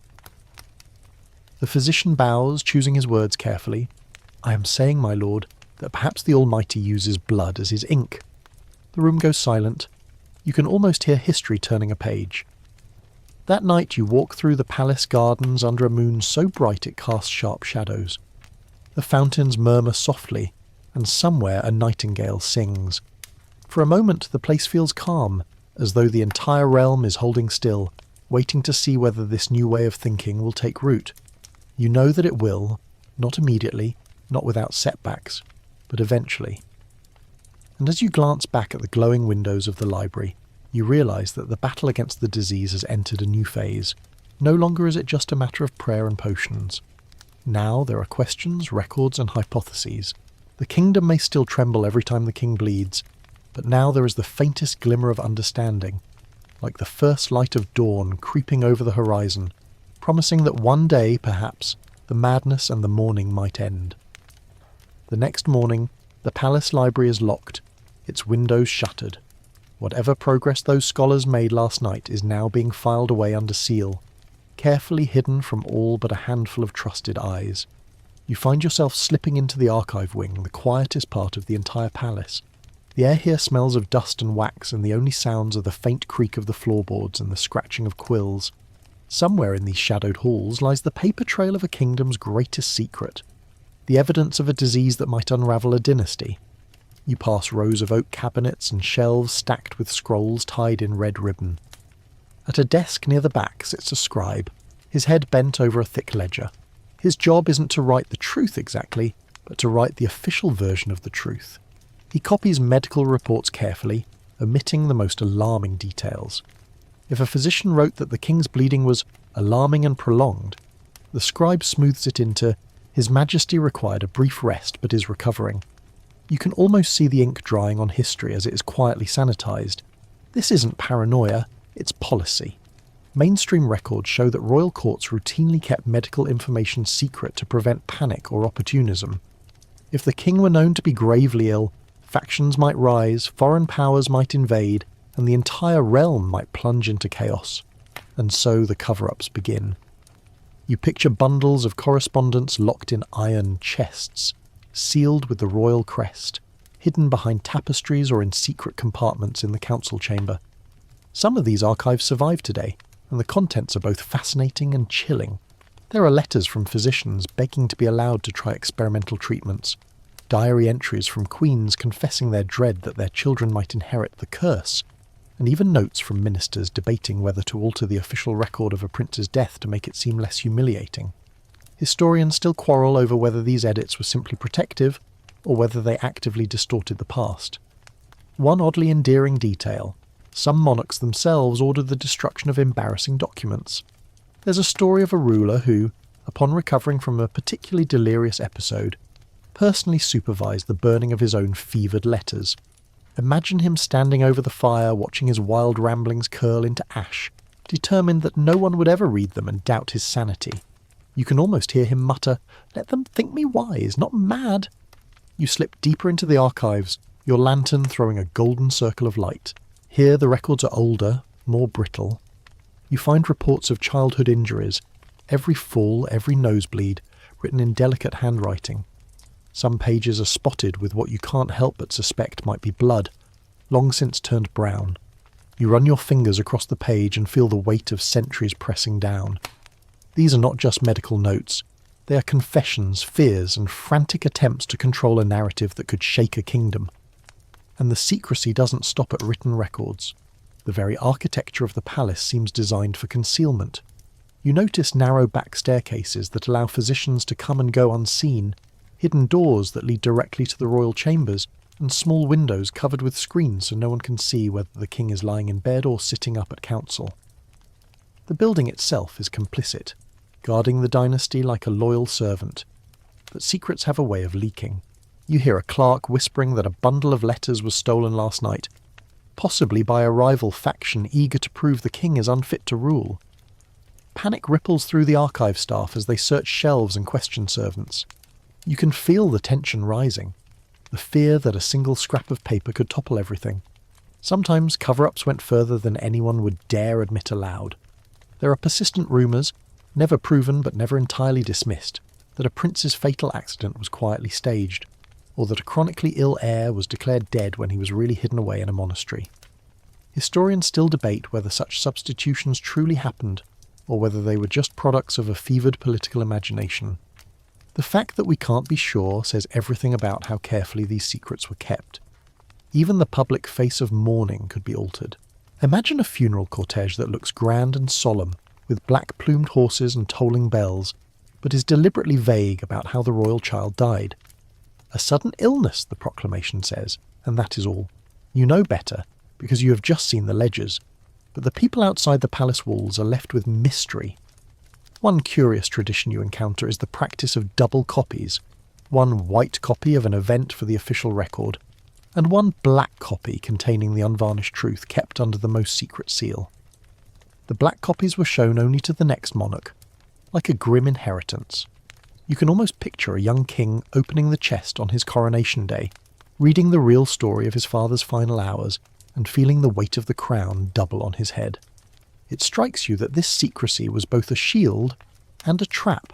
The physician bows, choosing his words carefully. I am saying, my lord, that perhaps the Almighty uses blood as his ink. The room goes silent. You can almost hear history turning a page. That night you walk through the palace gardens under a moon so bright it casts sharp shadows. The fountains murmur softly, and somewhere a nightingale sings. For a moment the place feels calm, as though the entire realm is holding still, waiting to see whether this new way of thinking will take root. You know that it will, not immediately, not without setbacks, but eventually. And as you glance back at the glowing windows of the library, you realise that the battle against the disease has entered a new phase. No longer is it just a matter of prayer and potions. Now there are questions, records and hypotheses. The kingdom may still tremble every time the king bleeds, but now there is the faintest glimmer of understanding, like the first light of dawn creeping over the horizon, promising that one day, perhaps, the madness and the mourning might end. The next morning, the palace library is locked, its windows shuttered. Whatever progress those scholars made last night is now being filed away under seal, carefully hidden from all but a handful of trusted eyes. You find yourself slipping into the archive wing, the quietest part of the entire palace. The air here smells of dust and wax, and the only sounds are the faint creak of the floorboards and the scratching of quills. Somewhere in these shadowed halls lies the paper trail of a kingdom's greatest secret, the evidence of a disease that might unravel a dynasty. You pass rows of oak cabinets and shelves stacked with scrolls tied in red ribbon. At a desk near the back sits a scribe, his head bent over a thick ledger. His job isn't to write the truth exactly, but to write the official version of the truth. He copies medical reports carefully, omitting the most alarming details. If a physician wrote that the king's bleeding was alarming and prolonged, the scribe smooths it into, "His Majesty required a brief rest but is recovering." You can almost see the ink drying on history as it is quietly sanitised. This isn't paranoia, it's policy. Mainstream records show that royal courts routinely kept medical information secret to prevent panic or opportunism. If the king were known to be gravely ill, factions might rise, foreign powers might invade, and the entire realm might plunge into chaos. And so the cover-ups begin. You picture bundles of correspondence locked in iron chests, sealed with the royal crest, hidden behind tapestries or in secret compartments in the council chamber. Some of these archives survive today, and the contents are both fascinating and chilling. There are letters from physicians begging to be allowed to try experimental treatments, diary entries from queens confessing their dread that their children might inherit the curse, and even notes from ministers debating whether to alter the official record of a prince's death to make it seem less humiliating. Historians still quarrel over whether these edits were simply protective, or whether they actively distorted the past. One oddly endearing detail: some monarchs themselves ordered the destruction of embarrassing documents. There's a story of a ruler who, upon recovering from a particularly delirious episode, personally supervised the burning of his own fevered letters. Imagine him standing over the fire watching his wild ramblings curl into ash, determined that no one would ever read them and doubt his sanity. You can almost hear him mutter, "Let them think me wise, not mad." You slip deeper into the archives, your lantern throwing a golden circle of light. Here the records are older, more brittle. You find reports of childhood injuries, every fall, every nosebleed, written in delicate handwriting. Some pages are spotted with what you can't help but suspect might be blood, long since turned brown. You run your fingers across the page and feel the weight of centuries pressing down. These are not just medical notes. They are confessions, fears, and frantic attempts to control a narrative that could shake a kingdom. And the secrecy doesn't stop at written records. The very architecture of the palace seems designed for concealment. You notice narrow back staircases that allow physicians to come and go unseen, hidden doors that lead directly to the royal chambers, and small windows covered with screens so no one can see whether the king is lying in bed or sitting up at council. The building itself is complicit, guarding the dynasty like a loyal servant. But secrets have a way of leaking. You hear a clerk whispering that a bundle of letters was stolen last night, possibly by a rival faction eager to prove the king is unfit to rule. Panic ripples through the archive staff as they search shelves and question servants. You can feel the tension rising, the fear that a single scrap of paper could topple everything. Sometimes cover-ups went further than anyone would dare admit aloud. There are persistent rumours, never proven but never entirely dismissed, that a prince's fatal accident was quietly staged, or that a chronically ill heir was declared dead when he was really hidden away in a monastery. Historians still debate whether such substitutions truly happened, or whether they were just products of a fevered political imagination. The fact that we can't be sure says everything about how carefully these secrets were kept. Even the public face of mourning could be altered. Imagine a funeral cortege that looks grand and solemn, with black-plumed horses and tolling bells, but is deliberately vague about how the royal child died. A sudden illness, the proclamation says, and that is all. You know better, because you have just seen the ledgers, but the people outside the palace walls are left with mystery. One curious tradition you encounter is the practice of double copies, one white copy of an event for the official record, and one black copy containing the unvarnished truth kept under the most secret seal. The black copies were shown only to the next monarch, like a grim inheritance. You can almost picture a young king opening the chest on his coronation day, reading the real story of his father's final hours, and feeling the weight of the crown double on his head. It strikes you that this secrecy was both a shield and a trap.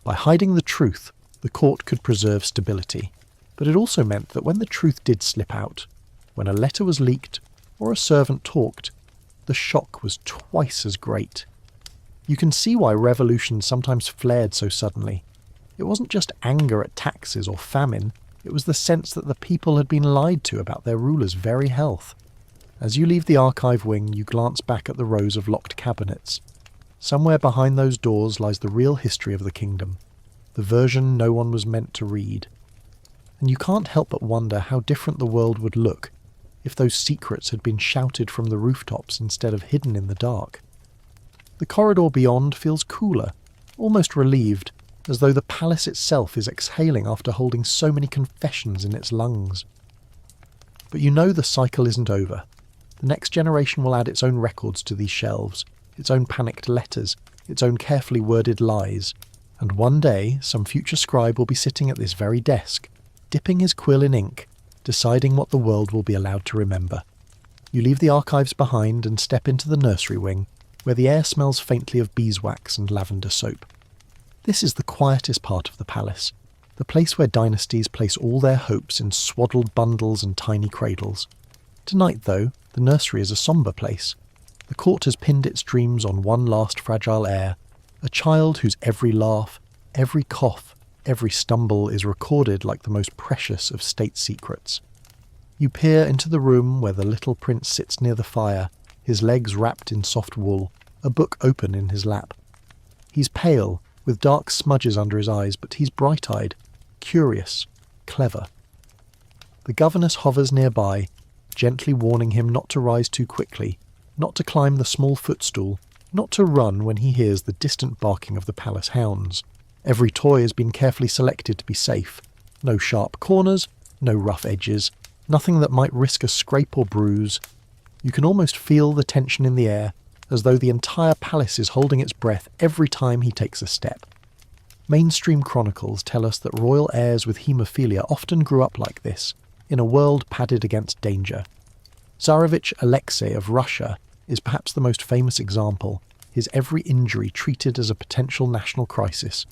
By hiding the truth, The court could preserve stability, but it also meant that when the truth did slip out, when a letter was leaked or a servant talked, the shock was twice as great. You can see why revolutions sometimes flared so suddenly. It wasn't just anger at taxes or famine, it was the sense that the people had been lied to about their rulers' very health. As you leave the archive wing, you glance back at the rows of locked cabinets. Somewhere behind those doors lies the real history of the kingdom, the version no one was meant to read. And you can't help but wonder how different the world would look if those secrets had been shouted from the rooftops instead of hidden in the dark. The corridor beyond feels cooler, almost relieved, as though the palace itself is exhaling after holding so many confessions in its lungs. But you know the cycle isn't over. The next generation will add its own records to these shelves, its own panicked letters, its own carefully worded lies, and one day some future scribe will be sitting at this very desk, dipping his quill in ink, deciding what the world will be allowed to remember. You leave the archives behind and step into the nursery wing, where the air smells faintly of beeswax and lavender soap. This is the quietest part of the palace, the place where dynasties place all their hopes in swaddled bundles and tiny cradles. Tonight, though, the nursery is a sombre place. The court has pinned its dreams on one last fragile heir, a child whose every laugh, every cough, every stumble is recorded like the most precious of state secrets. You peer into the room where the little prince sits near the fire, his legs wrapped in soft wool, a book open in his lap. He's pale, with dark smudges under his eyes, but he's bright-eyed, curious, clever. The governess hovers nearby, gently warning him not to rise too quickly, not to climb the small footstool, not to run when he hears the distant barking of the palace hounds. Every toy has been carefully selected to be safe. No sharp corners, no rough edges, nothing that might risk a scrape or bruise. You can almost feel the tension in the air, as though the entire palace is holding its breath every time he takes a step. Mainstream chronicles tell us that royal heirs with haemophilia often grew up like this, in a world padded against danger. Tsarevich Alexei of Russia is perhaps the most famous example, his every injury treated as a potential national crisis.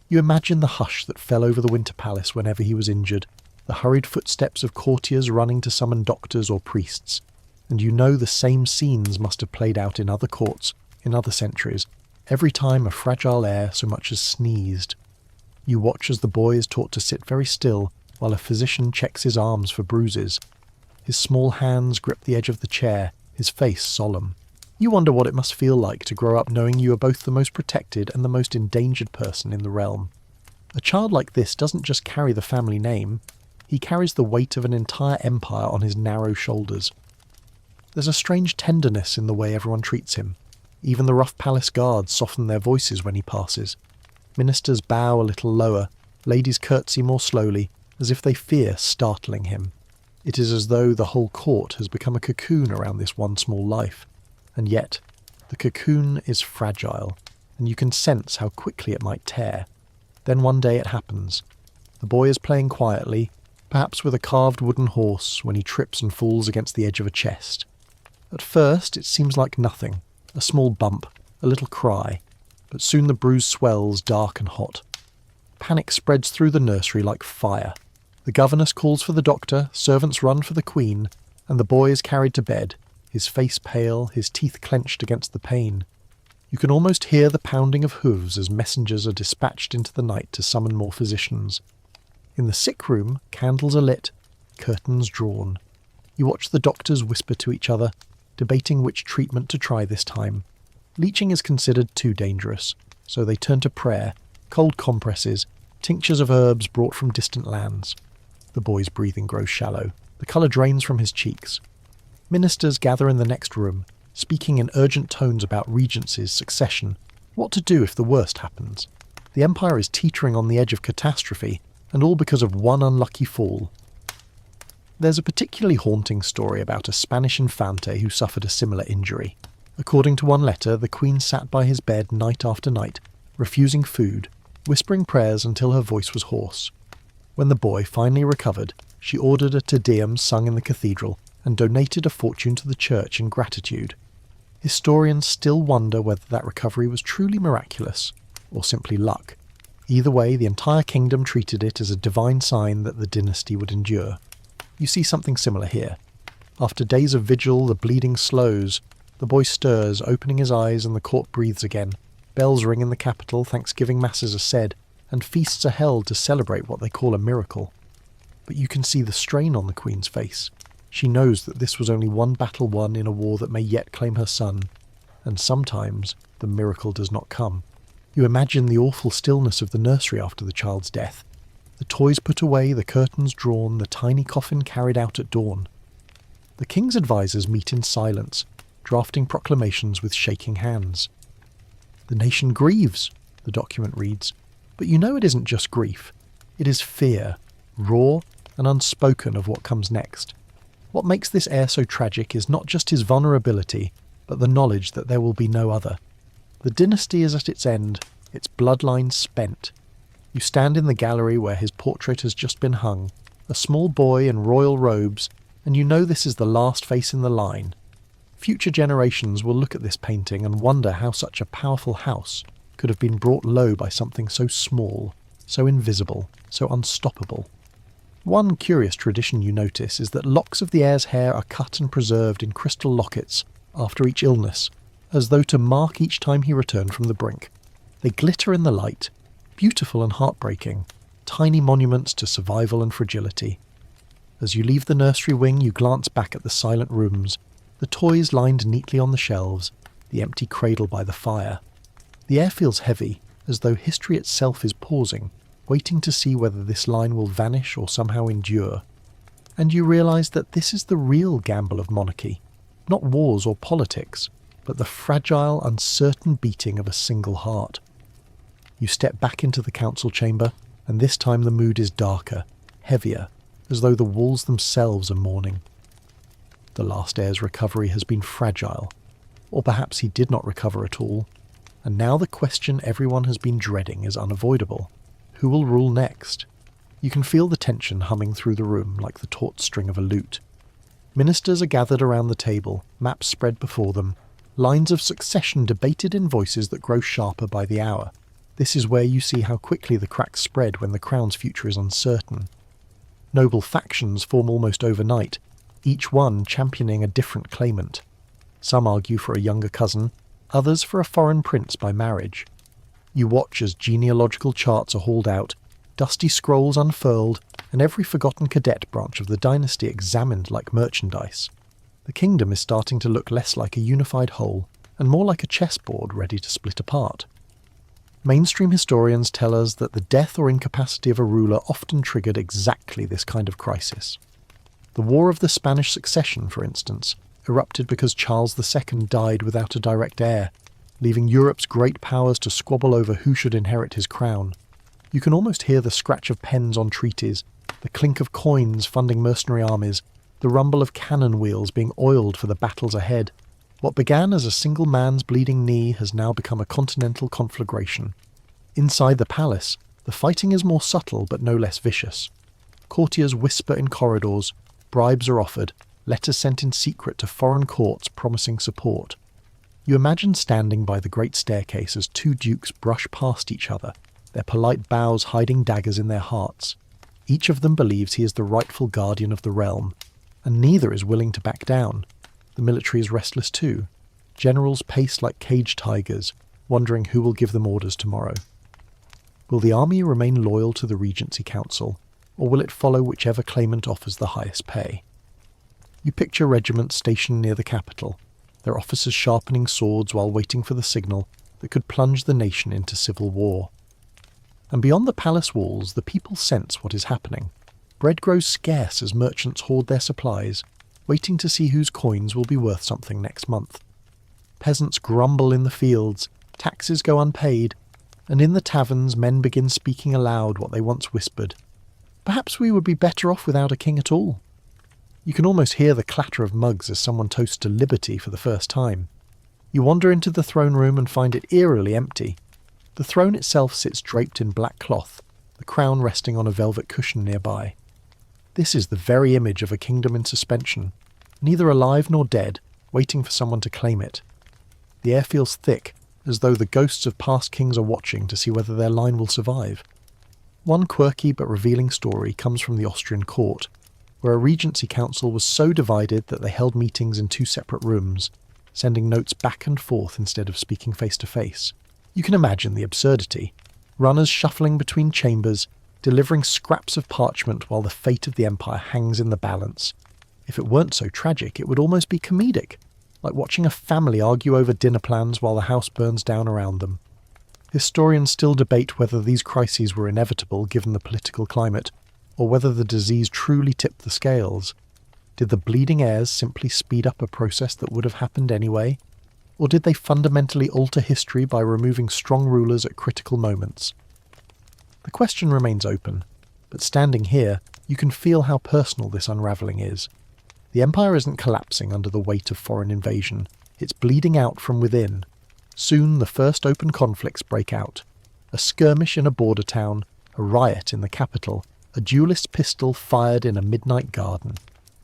You imagine the hush that fell over the Winter Palace whenever he was injured, the hurried footsteps of courtiers running to summon doctors or priests, and you know the same scenes must have played out in other courts, in other centuries, every time a fragile heir so much as sneezed. You watch as the boy is taught to sit very still while a physician checks his arms for bruises. His small hands grip the edge of the chair, his face solemn. You wonder what it must feel like to grow up knowing you are both the most protected and the most endangered person in the realm. A child like this doesn't just carry the family name, he carries the weight of an entire empire on his narrow shoulders. There's a strange tenderness in the way everyone treats him. Even the rough palace guards soften their voices when he passes. Ministers bow a little lower, ladies curtsy more slowly, as if they fear startling him. It is as though the whole court has become a cocoon around this one small life. And yet, the cocoon is fragile, and you can sense how quickly it might tear. Then one day it happens. The boy is playing quietly, perhaps with a carved wooden horse, when he trips and falls against the edge of a chest. At first it seems like nothing, a small bump, a little cry, but soon the bruise swells dark and hot. Panic spreads through the nursery like fire. The governess calls for the doctor, servants run for the queen, and the boy is carried to bed, his face pale, his teeth clenched against the pain. You can almost hear the pounding of hooves as messengers are dispatched into the night to summon more physicians. In the sick room, candles are lit, curtains drawn. You watch the doctors whisper to each other, debating which treatment to try this time. Leeching is considered too dangerous, so they turn to prayer, cold compresses, tinctures of herbs brought from distant lands. The boy's breathing grows shallow. The colour drains from his cheeks. Ministers gather in the next room, speaking in urgent tones about regencies, succession, what to do if the worst happens. The empire is teetering on the edge of catastrophe, and all because of one unlucky fall. There's a particularly haunting story about a Spanish infante who suffered a similar injury. According to one letter, the queen sat by his bed night after night, refusing food, whispering prayers until her voice was hoarse. When the boy finally recovered, she ordered a Te Deum sung in the cathedral and donated a fortune to the church in gratitude. Historians still wonder whether that recovery was truly miraculous, or simply luck. Either way, the entire kingdom treated it as a divine sign that the dynasty would endure. You see something similar here. After days of vigil, the bleeding slows. The boy stirs, opening his eyes, and the court breathes again. Bells ring in the capital, Thanksgiving masses are said, and feasts are held to celebrate what they call a miracle. But you can see the strain on the Queen's face. She knows that this was only one battle won in a war that may yet claim her son, and sometimes the miracle does not come. You imagine the awful stillness of the nursery after the child's death. The toys put away, the curtains drawn, the tiny coffin carried out at dawn. The king's advisers meet in silence, drafting proclamations with shaking hands. The nation grieves, the document reads, but you know it isn't just grief. It is fear, raw and unspoken of what comes next. What makes this heir so tragic is not just his vulnerability, but the knowledge that there will be no other. The dynasty is at its end, its bloodline spent. You stand in the gallery where his portrait has just been hung, a small boy in royal robes, and you know this is the last face in the line. Future generations will look at this painting and wonder how such a powerful house could have been brought low by something so small, so invisible, so unstoppable. One curious tradition you notice is that locks of the heir's hair are cut and preserved in crystal lockets after each illness, as though to mark each time he returned from the brink. They glitter in the light, beautiful and heartbreaking, tiny monuments to survival and fragility. As you leave the nursery wing, you glance back at the silent rooms, the toys lined neatly on the shelves, the empty cradle by the fire. The air feels heavy, as though history itself is pausing, waiting to see whether this line will vanish or somehow endure. And you realise that this is the real gamble of monarchy, not wars or politics, but the fragile, uncertain beating of a single heart. You step back into the council chamber, and this time the mood is darker, heavier, as though the walls themselves are mourning. The last heir's recovery has been fragile, or perhaps he did not recover at all, and now the question everyone has been dreading is unavoidable. Who will rule next? You can feel the tension humming through the room like the taut string of a lute. Ministers are gathered around the table, maps spread before them, lines of succession debated in voices that grow sharper by the hour. This is where you see how quickly the cracks spread when the crown's future is uncertain. Noble factions form almost overnight, each one championing a different claimant. Some argue for a younger cousin, others for a foreign prince by marriage. You watch as genealogical charts are hauled out, dusty scrolls unfurled, and every forgotten cadet branch of the dynasty examined like merchandise. The kingdom is starting to look less like a unified whole, and more like a chessboard ready to split apart. Mainstream historians tell us that the death or incapacity of a ruler often triggered exactly this kind of crisis. The War of the Spanish Succession, for instance, erupted because Charles II died without a direct heir, leaving Europe's great powers to squabble over who should inherit his crown. You can almost hear the scratch of pens on treaties, the clink of coins funding mercenary armies, the rumble of cannon wheels being oiled for the battles ahead. What began as a single man's bleeding knee has now become a continental conflagration. Inside the palace, the fighting is more subtle but no less vicious. Courtiers whisper in corridors, bribes are offered, letters sent in secret to foreign courts promising support. You imagine standing by the great staircase as two dukes brush past each other, their polite bows hiding daggers in their hearts. Each of them believes he is the rightful guardian of the realm, and neither is willing to back down. The military is restless too. Generals pace like caged tigers, wondering who will give them orders tomorrow. Will the army remain loyal to the Regency Council, or will it follow whichever claimant offers the highest pay? You picture regiments stationed near the capital, their officers sharpening swords while waiting for the signal that could plunge the nation into civil war. And beyond the palace walls, the people sense what is happening. Bread grows scarce as merchants hoard their supplies, waiting to see whose coins will be worth something next month. Peasants grumble in the fields, taxes go unpaid, and in the taverns men begin speaking aloud what they once whispered. Perhaps we would be better off without a king at all. You can almost hear the clatter of mugs as someone toasts to liberty for the first time. You wander into the throne room and find it eerily empty. The throne itself sits draped in black cloth, the crown resting on a velvet cushion nearby. This is the very image of a kingdom in suspension, neither alive nor dead, waiting for someone to claim it. The air feels thick, as though the ghosts of past kings are watching to see whether their line will survive. One quirky but revealing story comes from the Austrian court, where a regency council was so divided that they held meetings in two separate rooms, sending notes back and forth instead of speaking face to face. You can imagine the absurdity. Runners shuffling between chambers, delivering scraps of parchment while the fate of the empire hangs in the balance. If it weren't so tragic, it would almost be comedic, like watching a family argue over dinner plans while the house burns down around them. Historians still debate whether these crises were inevitable given the political climate, or whether the disease truly tipped the scales. Did the bleeding heirs simply speed up a process that would have happened anyway? Or did they fundamentally alter history by removing strong rulers at critical moments? The question remains open, but standing here, you can feel how personal this unravelling is. The empire isn't collapsing under the weight of foreign invasion, it's bleeding out from within. Soon the first open conflicts break out. A skirmish in a border town, a riot in the capital, a duelist's pistol fired in a midnight garden.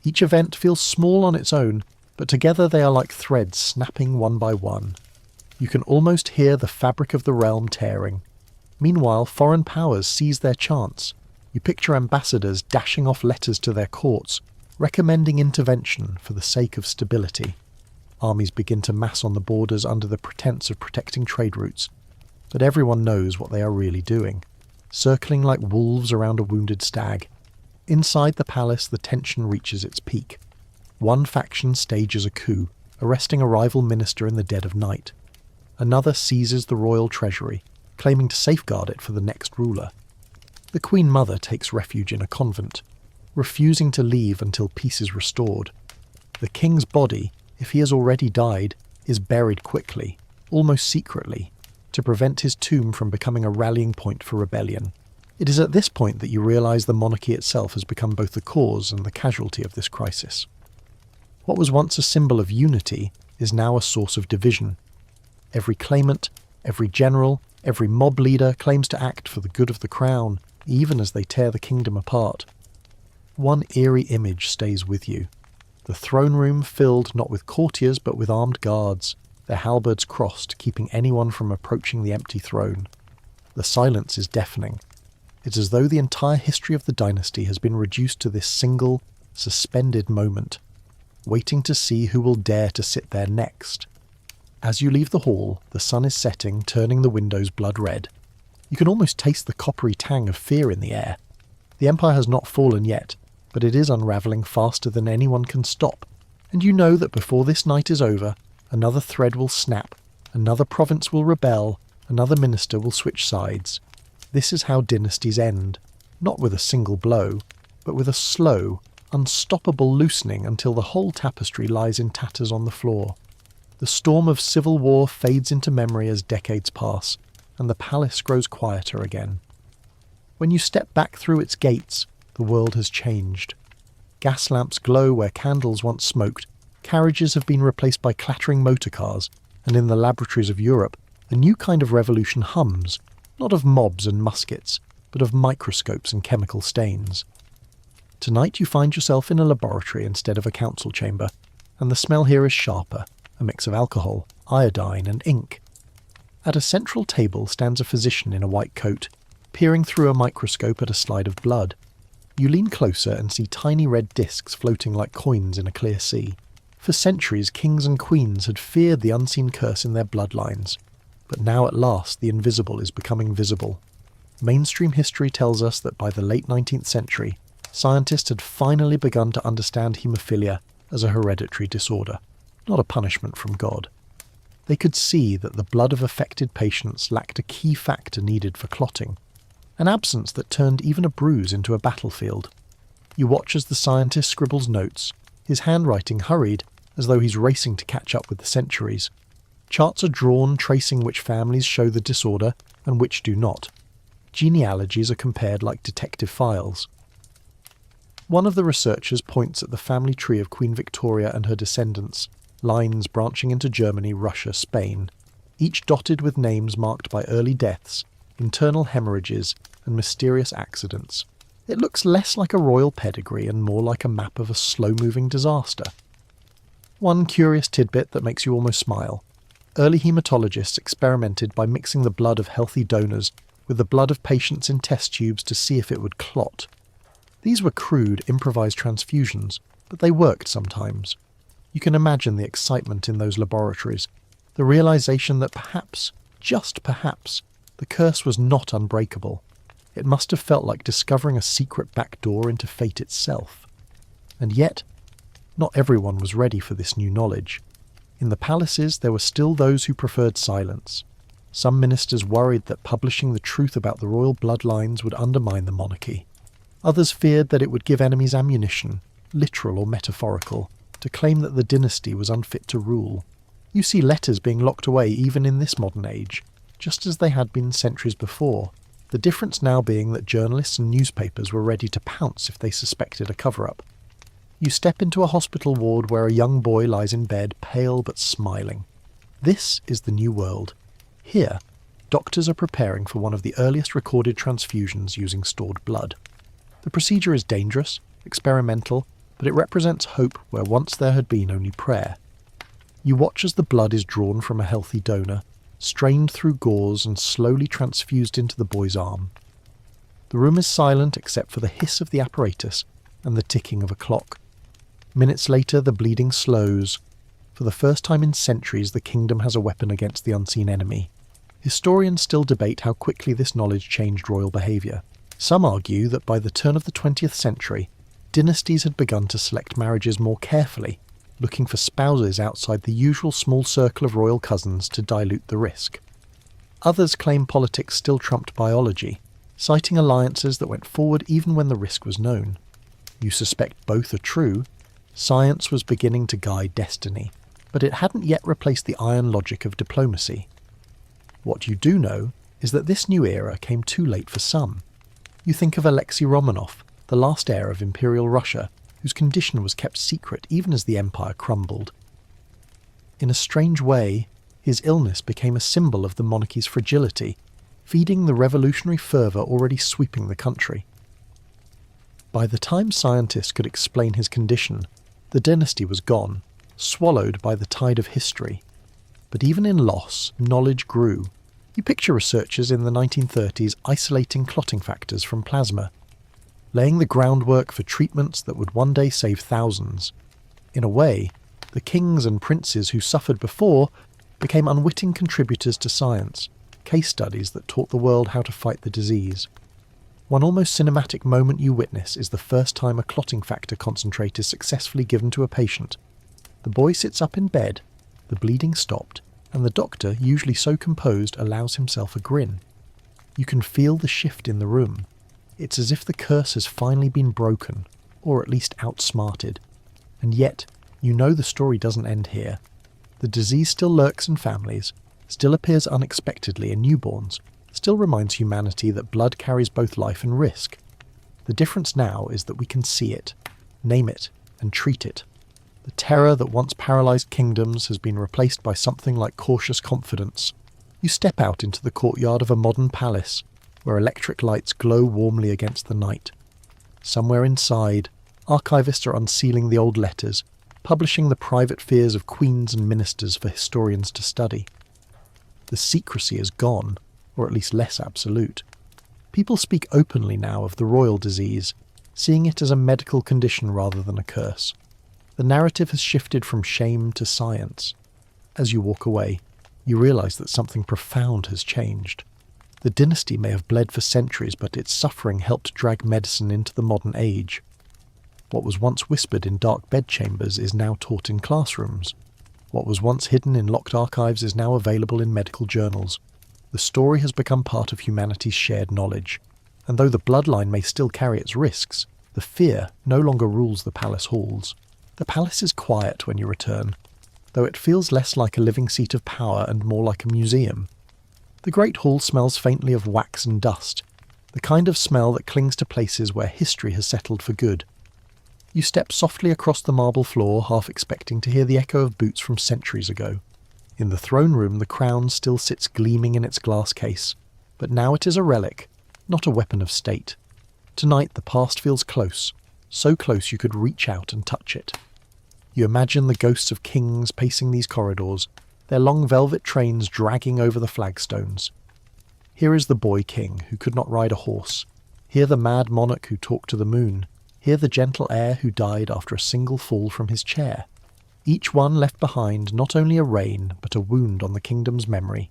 Each event feels small on its own, but together they are like threads snapping one by one. You can almost hear the fabric of the realm tearing. Meanwhile, foreign powers seize their chance. You picture ambassadors dashing off letters to their courts, recommending intervention for the sake of stability. Armies begin to mass on the borders under the pretense of protecting trade routes, but everyone knows what they are really doing, circling like wolves around a wounded stag. Inside the palace, the tension reaches its peak. One faction stages a coup, arresting a rival minister in the dead of night. Another seizes the royal treasury, claiming to safeguard it for the next ruler. The Queen Mother takes refuge in a convent, refusing to leave until peace is restored. The king's body, if he has already died, is buried quickly, almost secretly, to prevent his tomb from becoming a rallying point for rebellion. It is at this point that you realise the monarchy itself has become both the cause and the casualty of this crisis. What was once a symbol of unity is now a source of division. Every claimant, every general, every mob leader claims to act for the good of the crown, even as they tear the kingdom apart. One eerie image stays with you. The throne room filled not with courtiers but with armed guards, their halberds crossed, keeping anyone from approaching the empty throne. The silence is deafening. It's as though the entire history of the dynasty has been reduced to this single, suspended moment, waiting to see who will dare to sit there next. As you leave the hall, the sun is setting, turning the windows blood red. You can almost taste the coppery tang of fear in the air. The empire has not fallen yet, but it is unravelling faster than anyone can stop, and you know that before this night is over, another thread will snap, another province will rebel, another minister will switch sides. This is how dynasties end, not with a single blow, but with a slow, unstoppable loosening until the whole tapestry lies in tatters on the floor. The storm of civil war fades into memory as decades pass, and the palace grows quieter again. When you step back through its gates, the world has changed. Gas lamps glow where candles once smoked, carriages have been replaced by clattering motor cars, and in the laboratories of Europe, a new kind of revolution hums, not of mobs and muskets, but of microscopes and chemical stains. Tonight you find yourself in a laboratory instead of a council chamber, and the smell here is sharper, a mix of alcohol, iodine and ink. At a central table stands a physician in a white coat, peering through a microscope at a slide of blood. You lean closer and see tiny red discs floating like coins in a clear sea. For centuries, kings and queens had feared the unseen curse in their bloodlines, but now at last the invisible is becoming visible. Mainstream history tells us that by the late 19th century, scientists had finally begun to understand haemophilia as a hereditary disorder, not a punishment from God. They could see that the blood of affected patients lacked a key factor needed for clotting, an absence that turned even a bruise into a battlefield. You watch as the scientist scribbles notes, his handwriting hurried, as though he's racing to catch up with the centuries. Charts are drawn tracing which families show the disorder and which do not. Genealogies are compared like detective files. One of the researchers points at the family tree of Queen Victoria and her descendants, lines branching into Germany, Russia, Spain, each dotted with names marked by early deaths, internal hemorrhages, and mysterious accidents. It looks less like a royal pedigree and more like a map of a slow-moving disaster. One curious tidbit that makes you almost smile. early hematologists experimented by mixing the blood of healthy donors with the blood of patients in test tubes to see if it would clot. These were crude, improvised transfusions, but they worked sometimes. You can imagine the excitement in those laboratories, the realization that perhaps, just perhaps, the curse was not unbreakable. It must have felt like discovering a secret back door into fate itself. And yet, not everyone was ready for this new knowledge. In the palaces, there were still those who preferred silence. Some ministers worried that publishing the truth about the royal bloodlines would undermine the monarchy. Others feared that it would give enemies ammunition, literal or metaphorical, to claim that the dynasty was unfit to rule. You see letters being locked away even in this modern age, just as they had been centuries before, the difference now being that journalists and newspapers were ready to pounce if they suspected a cover-up. You step into a hospital ward where a young boy lies in bed, pale but smiling. This is the new world. Here, doctors are preparing for one of the earliest recorded transfusions using stored blood. The procedure is dangerous, experimental, but it represents hope where once there had been only prayer. You watch as the blood is drawn from a healthy donor, strained through gauze and slowly transfused into the boy's arm. The room is silent except for the hiss of the apparatus and the ticking of a clock. Minutes later, the bleeding slows. For the first time in centuries, the kingdom has a weapon against the unseen enemy. Historians still debate how quickly this knowledge changed royal behaviour. Some argue that by the turn of the 20th century, dynasties had begun to select marriages more carefully, looking for spouses outside the usual small circle of royal cousins to dilute the risk. Others claim politics still trumped biology, citing alliances that went forward even when the risk was known. You suspect both are true. Science was beginning to guide destiny, but it hadn't yet replaced the iron logic of diplomacy. What you do know is that this new era came too late for some. You think of Alexei Romanov, the last heir of Imperial Russia, whose condition was kept secret even as the empire crumbled. In a strange way, his illness became a symbol of the monarchy's fragility, feeding the revolutionary fervour already sweeping the country. By the time scientists could explain his condition, the dynasty was gone, swallowed by the tide of history. But even in loss, knowledge grew. You picture researchers in the 1930s isolating clotting factors from plasma, laying the groundwork for treatments that would one day save thousands. In a way, the kings and princes who suffered before became unwitting contributors to science, case studies that taught the world how to fight the disease. One almost cinematic moment you witness is the first time a clotting factor concentrate is successfully given to a patient. The boy sits up in bed, the bleeding stopped, and the doctor, usually so composed, allows himself a grin. You can feel the shift in the room. It's as if the curse has finally been broken, or at least outsmarted. And yet, you know the story doesn't end here. The disease still lurks in families, still appears unexpectedly in newborns, still reminds humanity that blood carries both life and risk. The difference now is that we can see it, name it, and treat it. The terror that once paralysed kingdoms has been replaced by something like cautious confidence. You step out into the courtyard of a modern palace, where electric lights glow warmly against the night. Somewhere inside, archivists are unsealing the old letters, publishing the private fears of queens and ministers for historians to study. The secrecy is gone, or at least less absolute. People speak openly now of the royal disease, seeing it as a medical condition rather than a curse. The narrative has shifted from shame to science. As you walk away, you realise that something profound has changed. The dynasty may have bled for centuries, but its suffering helped drag medicine into the modern age. What was once whispered in dark bedchambers is now taught in classrooms. What was once hidden in locked archives is now available in medical journals. The story has become part of humanity's shared knowledge, and though the bloodline may still carry its risks, the fear no longer rules the palace halls. The palace is quiet when you return, though it feels less like a living seat of power and more like a museum. The Great Hall smells faintly of wax and dust, the kind of smell that clings to places where history has settled for good. You step softly across the marble floor, half expecting to hear the echo of boots from centuries ago. In the throne room, the crown still sits gleaming in its glass case, but now it is a relic, not a weapon of state. Tonight the past feels close, so close you could reach out and touch it. You imagine the ghosts of kings pacing these corridors, their long velvet trains dragging over the flagstones. Here is the boy king who could not ride a horse. Here the mad monarch who talked to the moon. Here the gentle heir who died after a single fall from his chair. Each one left behind not only a reign, but a wound on the kingdom's memory.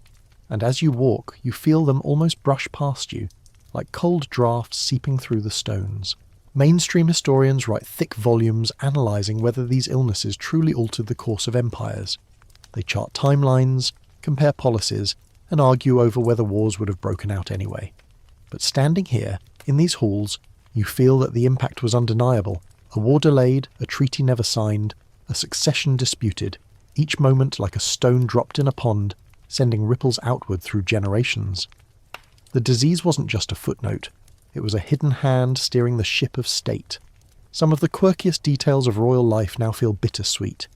And as you walk, you feel them almost brush past you, like cold draughts seeping through the stones. Mainstream historians write thick volumes analysing whether these illnesses truly altered the course of empires. They chart timelines, compare policies, and argue over whether wars would have broken out anyway. But standing here, in these halls, you feel that the impact was undeniable. A war delayed, a treaty never signed, a succession disputed, each moment like a stone dropped in a pond, sending ripples outward through generations. The disease wasn't just a footnote. It was a hidden hand steering the ship of state. Some of the quirkiest details of royal life now feel bittersweet.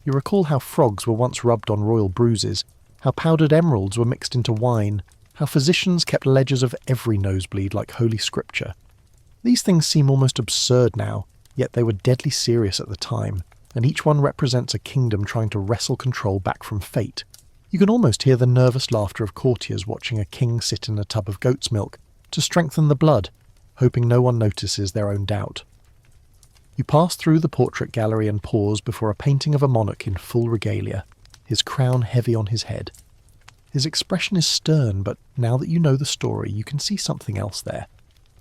You recall how frogs were once rubbed on royal bruises, how powdered emeralds were mixed into wine, how physicians kept ledgers of every nosebleed like holy scripture. These things seem almost absurd now, yet they were deadly serious at the time, and each one represents a kingdom trying to wrestle control back from fate. You can almost hear the nervous laughter of courtiers watching a king sit in a tub of goat's milk to strengthen the blood, hoping no one notices their own doubt. You pass through the portrait gallery and pause before a painting of a monarch in full regalia, his crown heavy on his head. His expression is stern, but now that you know the story, you can see something else there.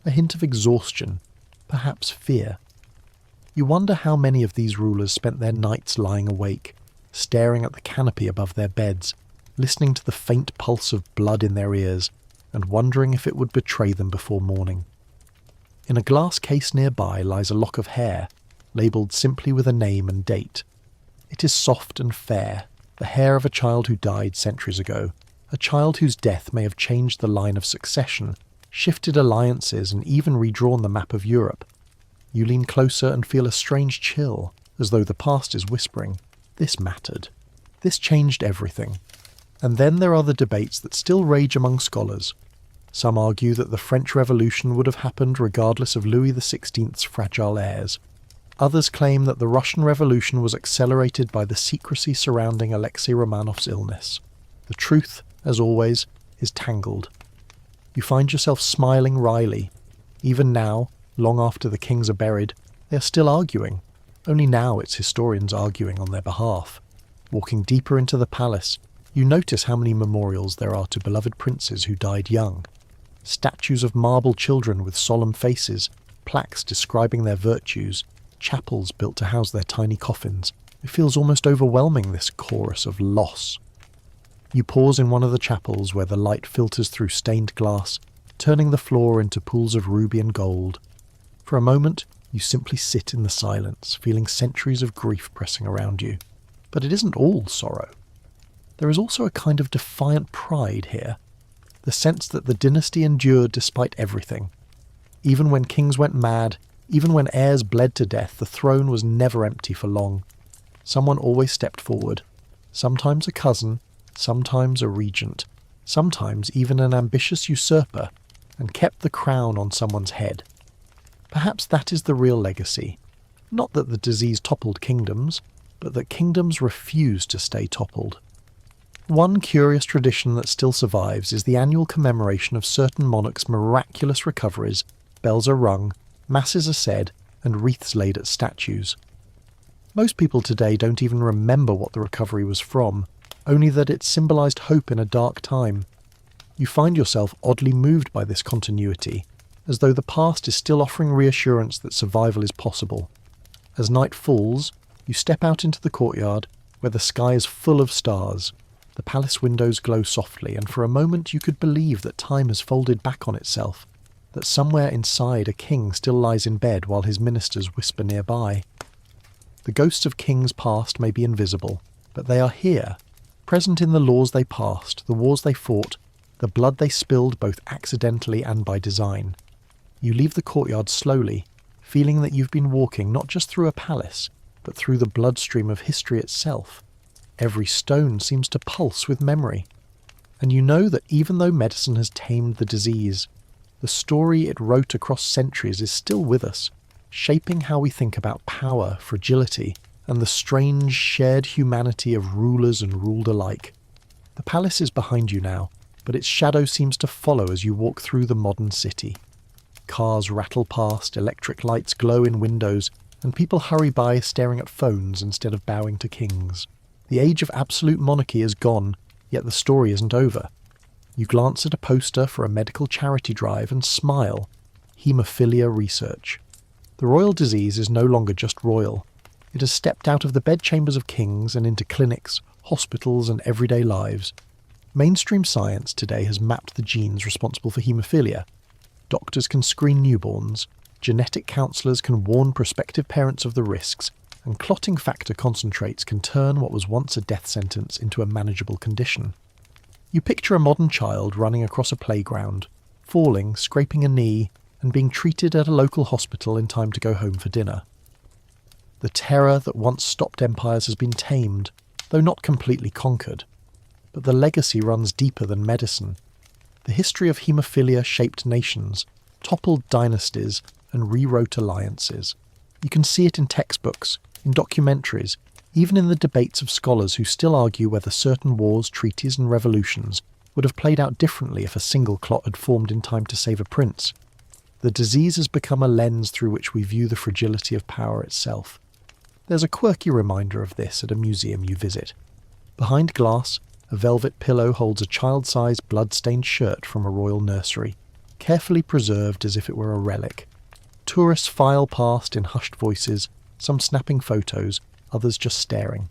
A hint of exhaustion, perhaps fear. You wonder how many of these rulers spent their nights lying awake, staring at the canopy above their beds, listening to the faint pulse of blood in their ears, and wondering if it would betray them before morning. In a glass case nearby lies a lock of hair, labelled simply with a name and date. It is soft and fair, the hair of a child who died centuries ago, a child whose death may have changed the line of succession, shifted alliances, and even redrawn the map of Europe. You lean closer and feel a strange chill, as though the past is whispering, "This mattered. This changed everything." And then there are the debates that still rage among scholars. Some argue that the French Revolution would have happened regardless of Louis XVI's fragile heirs. Others claim that the Russian Revolution was accelerated by the secrecy surrounding Alexei Romanov's illness. The truth, as always, is tangled. You find yourself smiling wryly. Even now, long after the kings are buried, they are still arguing. Only now it's historians arguing on their behalf. Walking deeper into the palace, you notice how many memorials there are to beloved princes who died young. Statues of marble children with solemn faces, plaques describing their virtues, chapels built to house their tiny coffins. It feels almost overwhelming, this chorus of loss. You pause in one of the chapels where the light filters through stained glass, turning the floor into pools of ruby and gold. For a moment, you simply sit in the silence, feeling centuries of grief pressing around you. But it isn't all sorrow. There is also a kind of defiant pride here, the sense that the dynasty endured despite everything. Even when kings went mad, even when heirs bled to death, the throne was never empty for long. Someone always stepped forward, sometimes a cousin, sometimes a regent, sometimes even an ambitious usurper, and kept the crown on someone's head. Perhaps that is the real legacy. Not that the disease toppled kingdoms, but that kingdoms refused to stay toppled. One curious tradition that still survives is the annual commemoration of certain monarchs' miraculous recoveries. Bells are rung, masses are said, and wreaths laid at statues. Most people today don't even remember what the recovery was from, only that it symbolised hope in a dark time. You find yourself oddly moved by this continuity, as though the past is still offering reassurance that survival is possible. As night falls, you step out into the courtyard, where the sky is full of stars. The palace windows glow softly, and for a moment you could believe that time has folded back on itself, that somewhere inside a king still lies in bed while his ministers whisper nearby. The ghosts of kings past may be invisible, but they are here, present in the laws they passed, the wars they fought, the blood they spilled both accidentally and by design. You leave the courtyard slowly, feeling that you've been walking not just through a palace, but through the bloodstream of history itself. Every stone seems to pulse with memory. And you know that even though medicine has tamed the disease, the story it wrote across centuries is still with us, shaping how we think about power, fragility, and the strange shared humanity of rulers and ruled alike. The palace is behind you now, but its shadow seems to follow as you walk through the modern city. Cars rattle past, electric lights glow in windows, and people hurry by staring at phones instead of bowing to kings. The age of absolute monarchy is gone, yet the story isn't over. You glance at a poster for a medical charity drive and smile. Haemophilia research. The royal disease is no longer just royal. It has stepped out of the bedchambers of kings and into clinics, hospitals, and everyday lives. Mainstream science today has mapped the genes responsible for haemophilia. Doctors can screen newborns, genetic counsellors can warn prospective parents of the risks, and clotting factor concentrates can turn what was once a death sentence into a manageable condition. You picture a modern child running across a playground, falling, scraping a knee, and being treated at a local hospital in time to go home for dinner. The terror that once stopped empires has been tamed, though not completely conquered. But the legacy runs deeper than medicine. The history of haemophilia shaped nations, toppled dynasties, and rewrote alliances. You can see it in textbooks, in documentaries, even in the debates of scholars who still argue whether certain wars, treaties, and revolutions would have played out differently if a single clot had formed in time to save a prince. The disease has become a lens through which we view the fragility of power itself. There's a quirky reminder of this at a museum you visit. Behind glass, a velvet pillow holds a child-sized blood-stained shirt from a royal nursery, carefully preserved as if it were a relic. Tourists file past in hushed voices, some snapping photos, others just staring.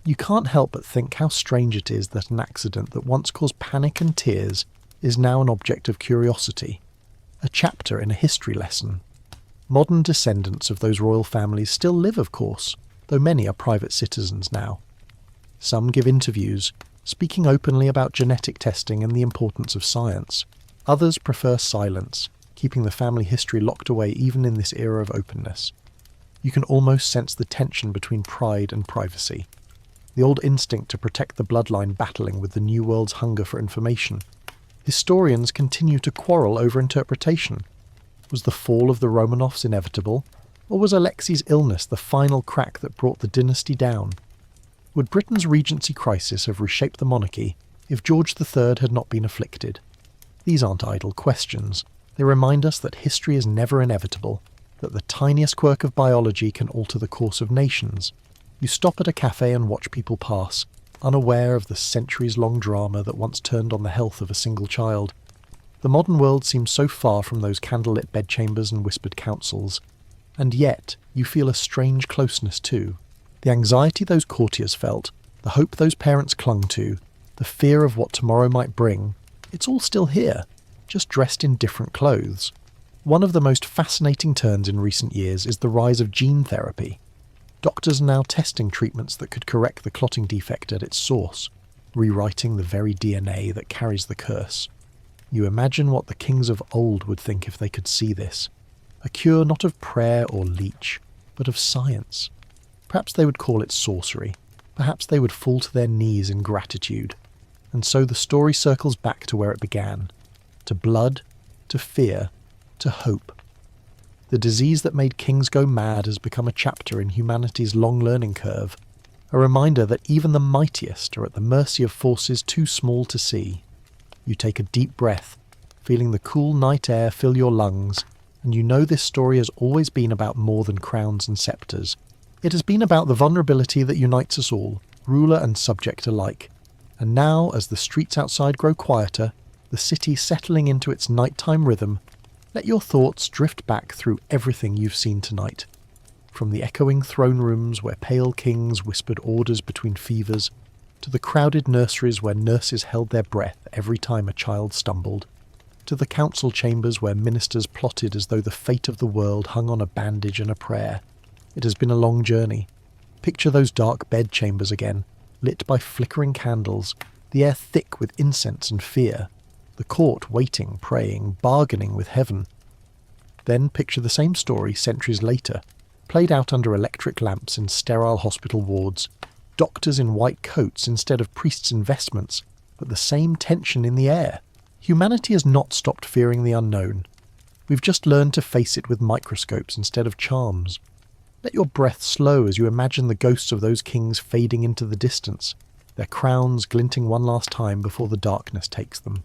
You can't help but think how strange it is that an accident that once caused panic and tears is now an object of curiosity. A chapter in a history lesson. Modern descendants of those royal families still live, of course, though many are private citizens now. Some give interviews, speaking openly about genetic testing and the importance of science. Others prefer silence, keeping the family history locked away even in this era of openness. You can almost sense the tension between pride and privacy. The old instinct to protect the bloodline battling with the new world's hunger for information. Historians continue to quarrel over interpretation. Was the fall of the Romanovs inevitable, or was Alexi's illness the final crack that brought the dynasty down? Would Britain's regency crisis have reshaped the monarchy if George III had not been afflicted? These aren't idle questions. They remind us that history is never inevitable, that the tiniest quirk of biology can alter the course of nations. You stop at a cafe and watch people pass, unaware of the centuries-long drama that once turned on the health of a single child. The modern world seems so far from those candlelit bedchambers and whispered councils, and yet you feel a strange closeness too. The anxiety those courtiers felt, the hope those parents clung to, the fear of what tomorrow might bring, it's all still here, just dressed in different clothes. One of the most fascinating turns in recent years is the rise of gene therapy. Doctors are now testing treatments that could correct the clotting defect at its source, rewriting the very DNA that carries the curse. You imagine what the kings of old would think if they could see this. A cure not of prayer or leech, but of science. Perhaps they would call it sorcery. Perhaps they would fall to their knees in gratitude. And so the story circles back to where it began. To blood, to fear, to hope. The disease that made kings go mad has become a chapter in humanity's long learning curve, a reminder that even the mightiest are at the mercy of forces too small to see. You take a deep breath, feeling the cool night air fill your lungs, and you know this story has always been about more than crowns and sceptres. It has been about the vulnerability that unites us all, ruler and subject alike. And now, as the streets outside grow quieter, the city settling into its nighttime rhythm, let your thoughts drift back through everything you've seen tonight. From the echoing throne rooms where pale kings whispered orders between fevers, to the crowded nurseries where nurses held their breath every time a child stumbled, to the council chambers where ministers plotted as though the fate of the world hung on a bandage and a prayer. It has been a long journey. Picture those dark bedchambers again, lit by flickering candles, the air thick with incense and fear, the court waiting, praying, bargaining with heaven. Then picture the same story centuries later, played out under electric lamps in sterile hospital wards, doctors in white coats instead of priests in vestments, but the same tension in the air. Humanity has not stopped fearing the unknown. We've just learned to face it with microscopes instead of charms. Let your breath slow as you imagine the ghosts of those kings fading into the distance, their crowns glinting one last time before the darkness takes them.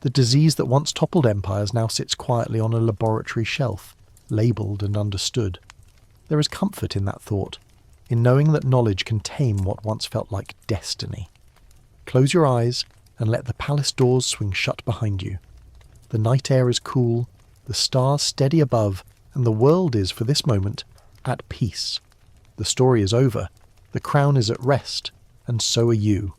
The disease that once toppled empires now sits quietly on a laboratory shelf, labelled and understood. There is comfort in that thought, in knowing that knowledge can tame what once felt like destiny. Close your eyes and let the palace doors swing shut behind you. The night air is cool, the stars steady above, and the world is, for this moment, at peace. The story is over, the crown is at rest, and so are you.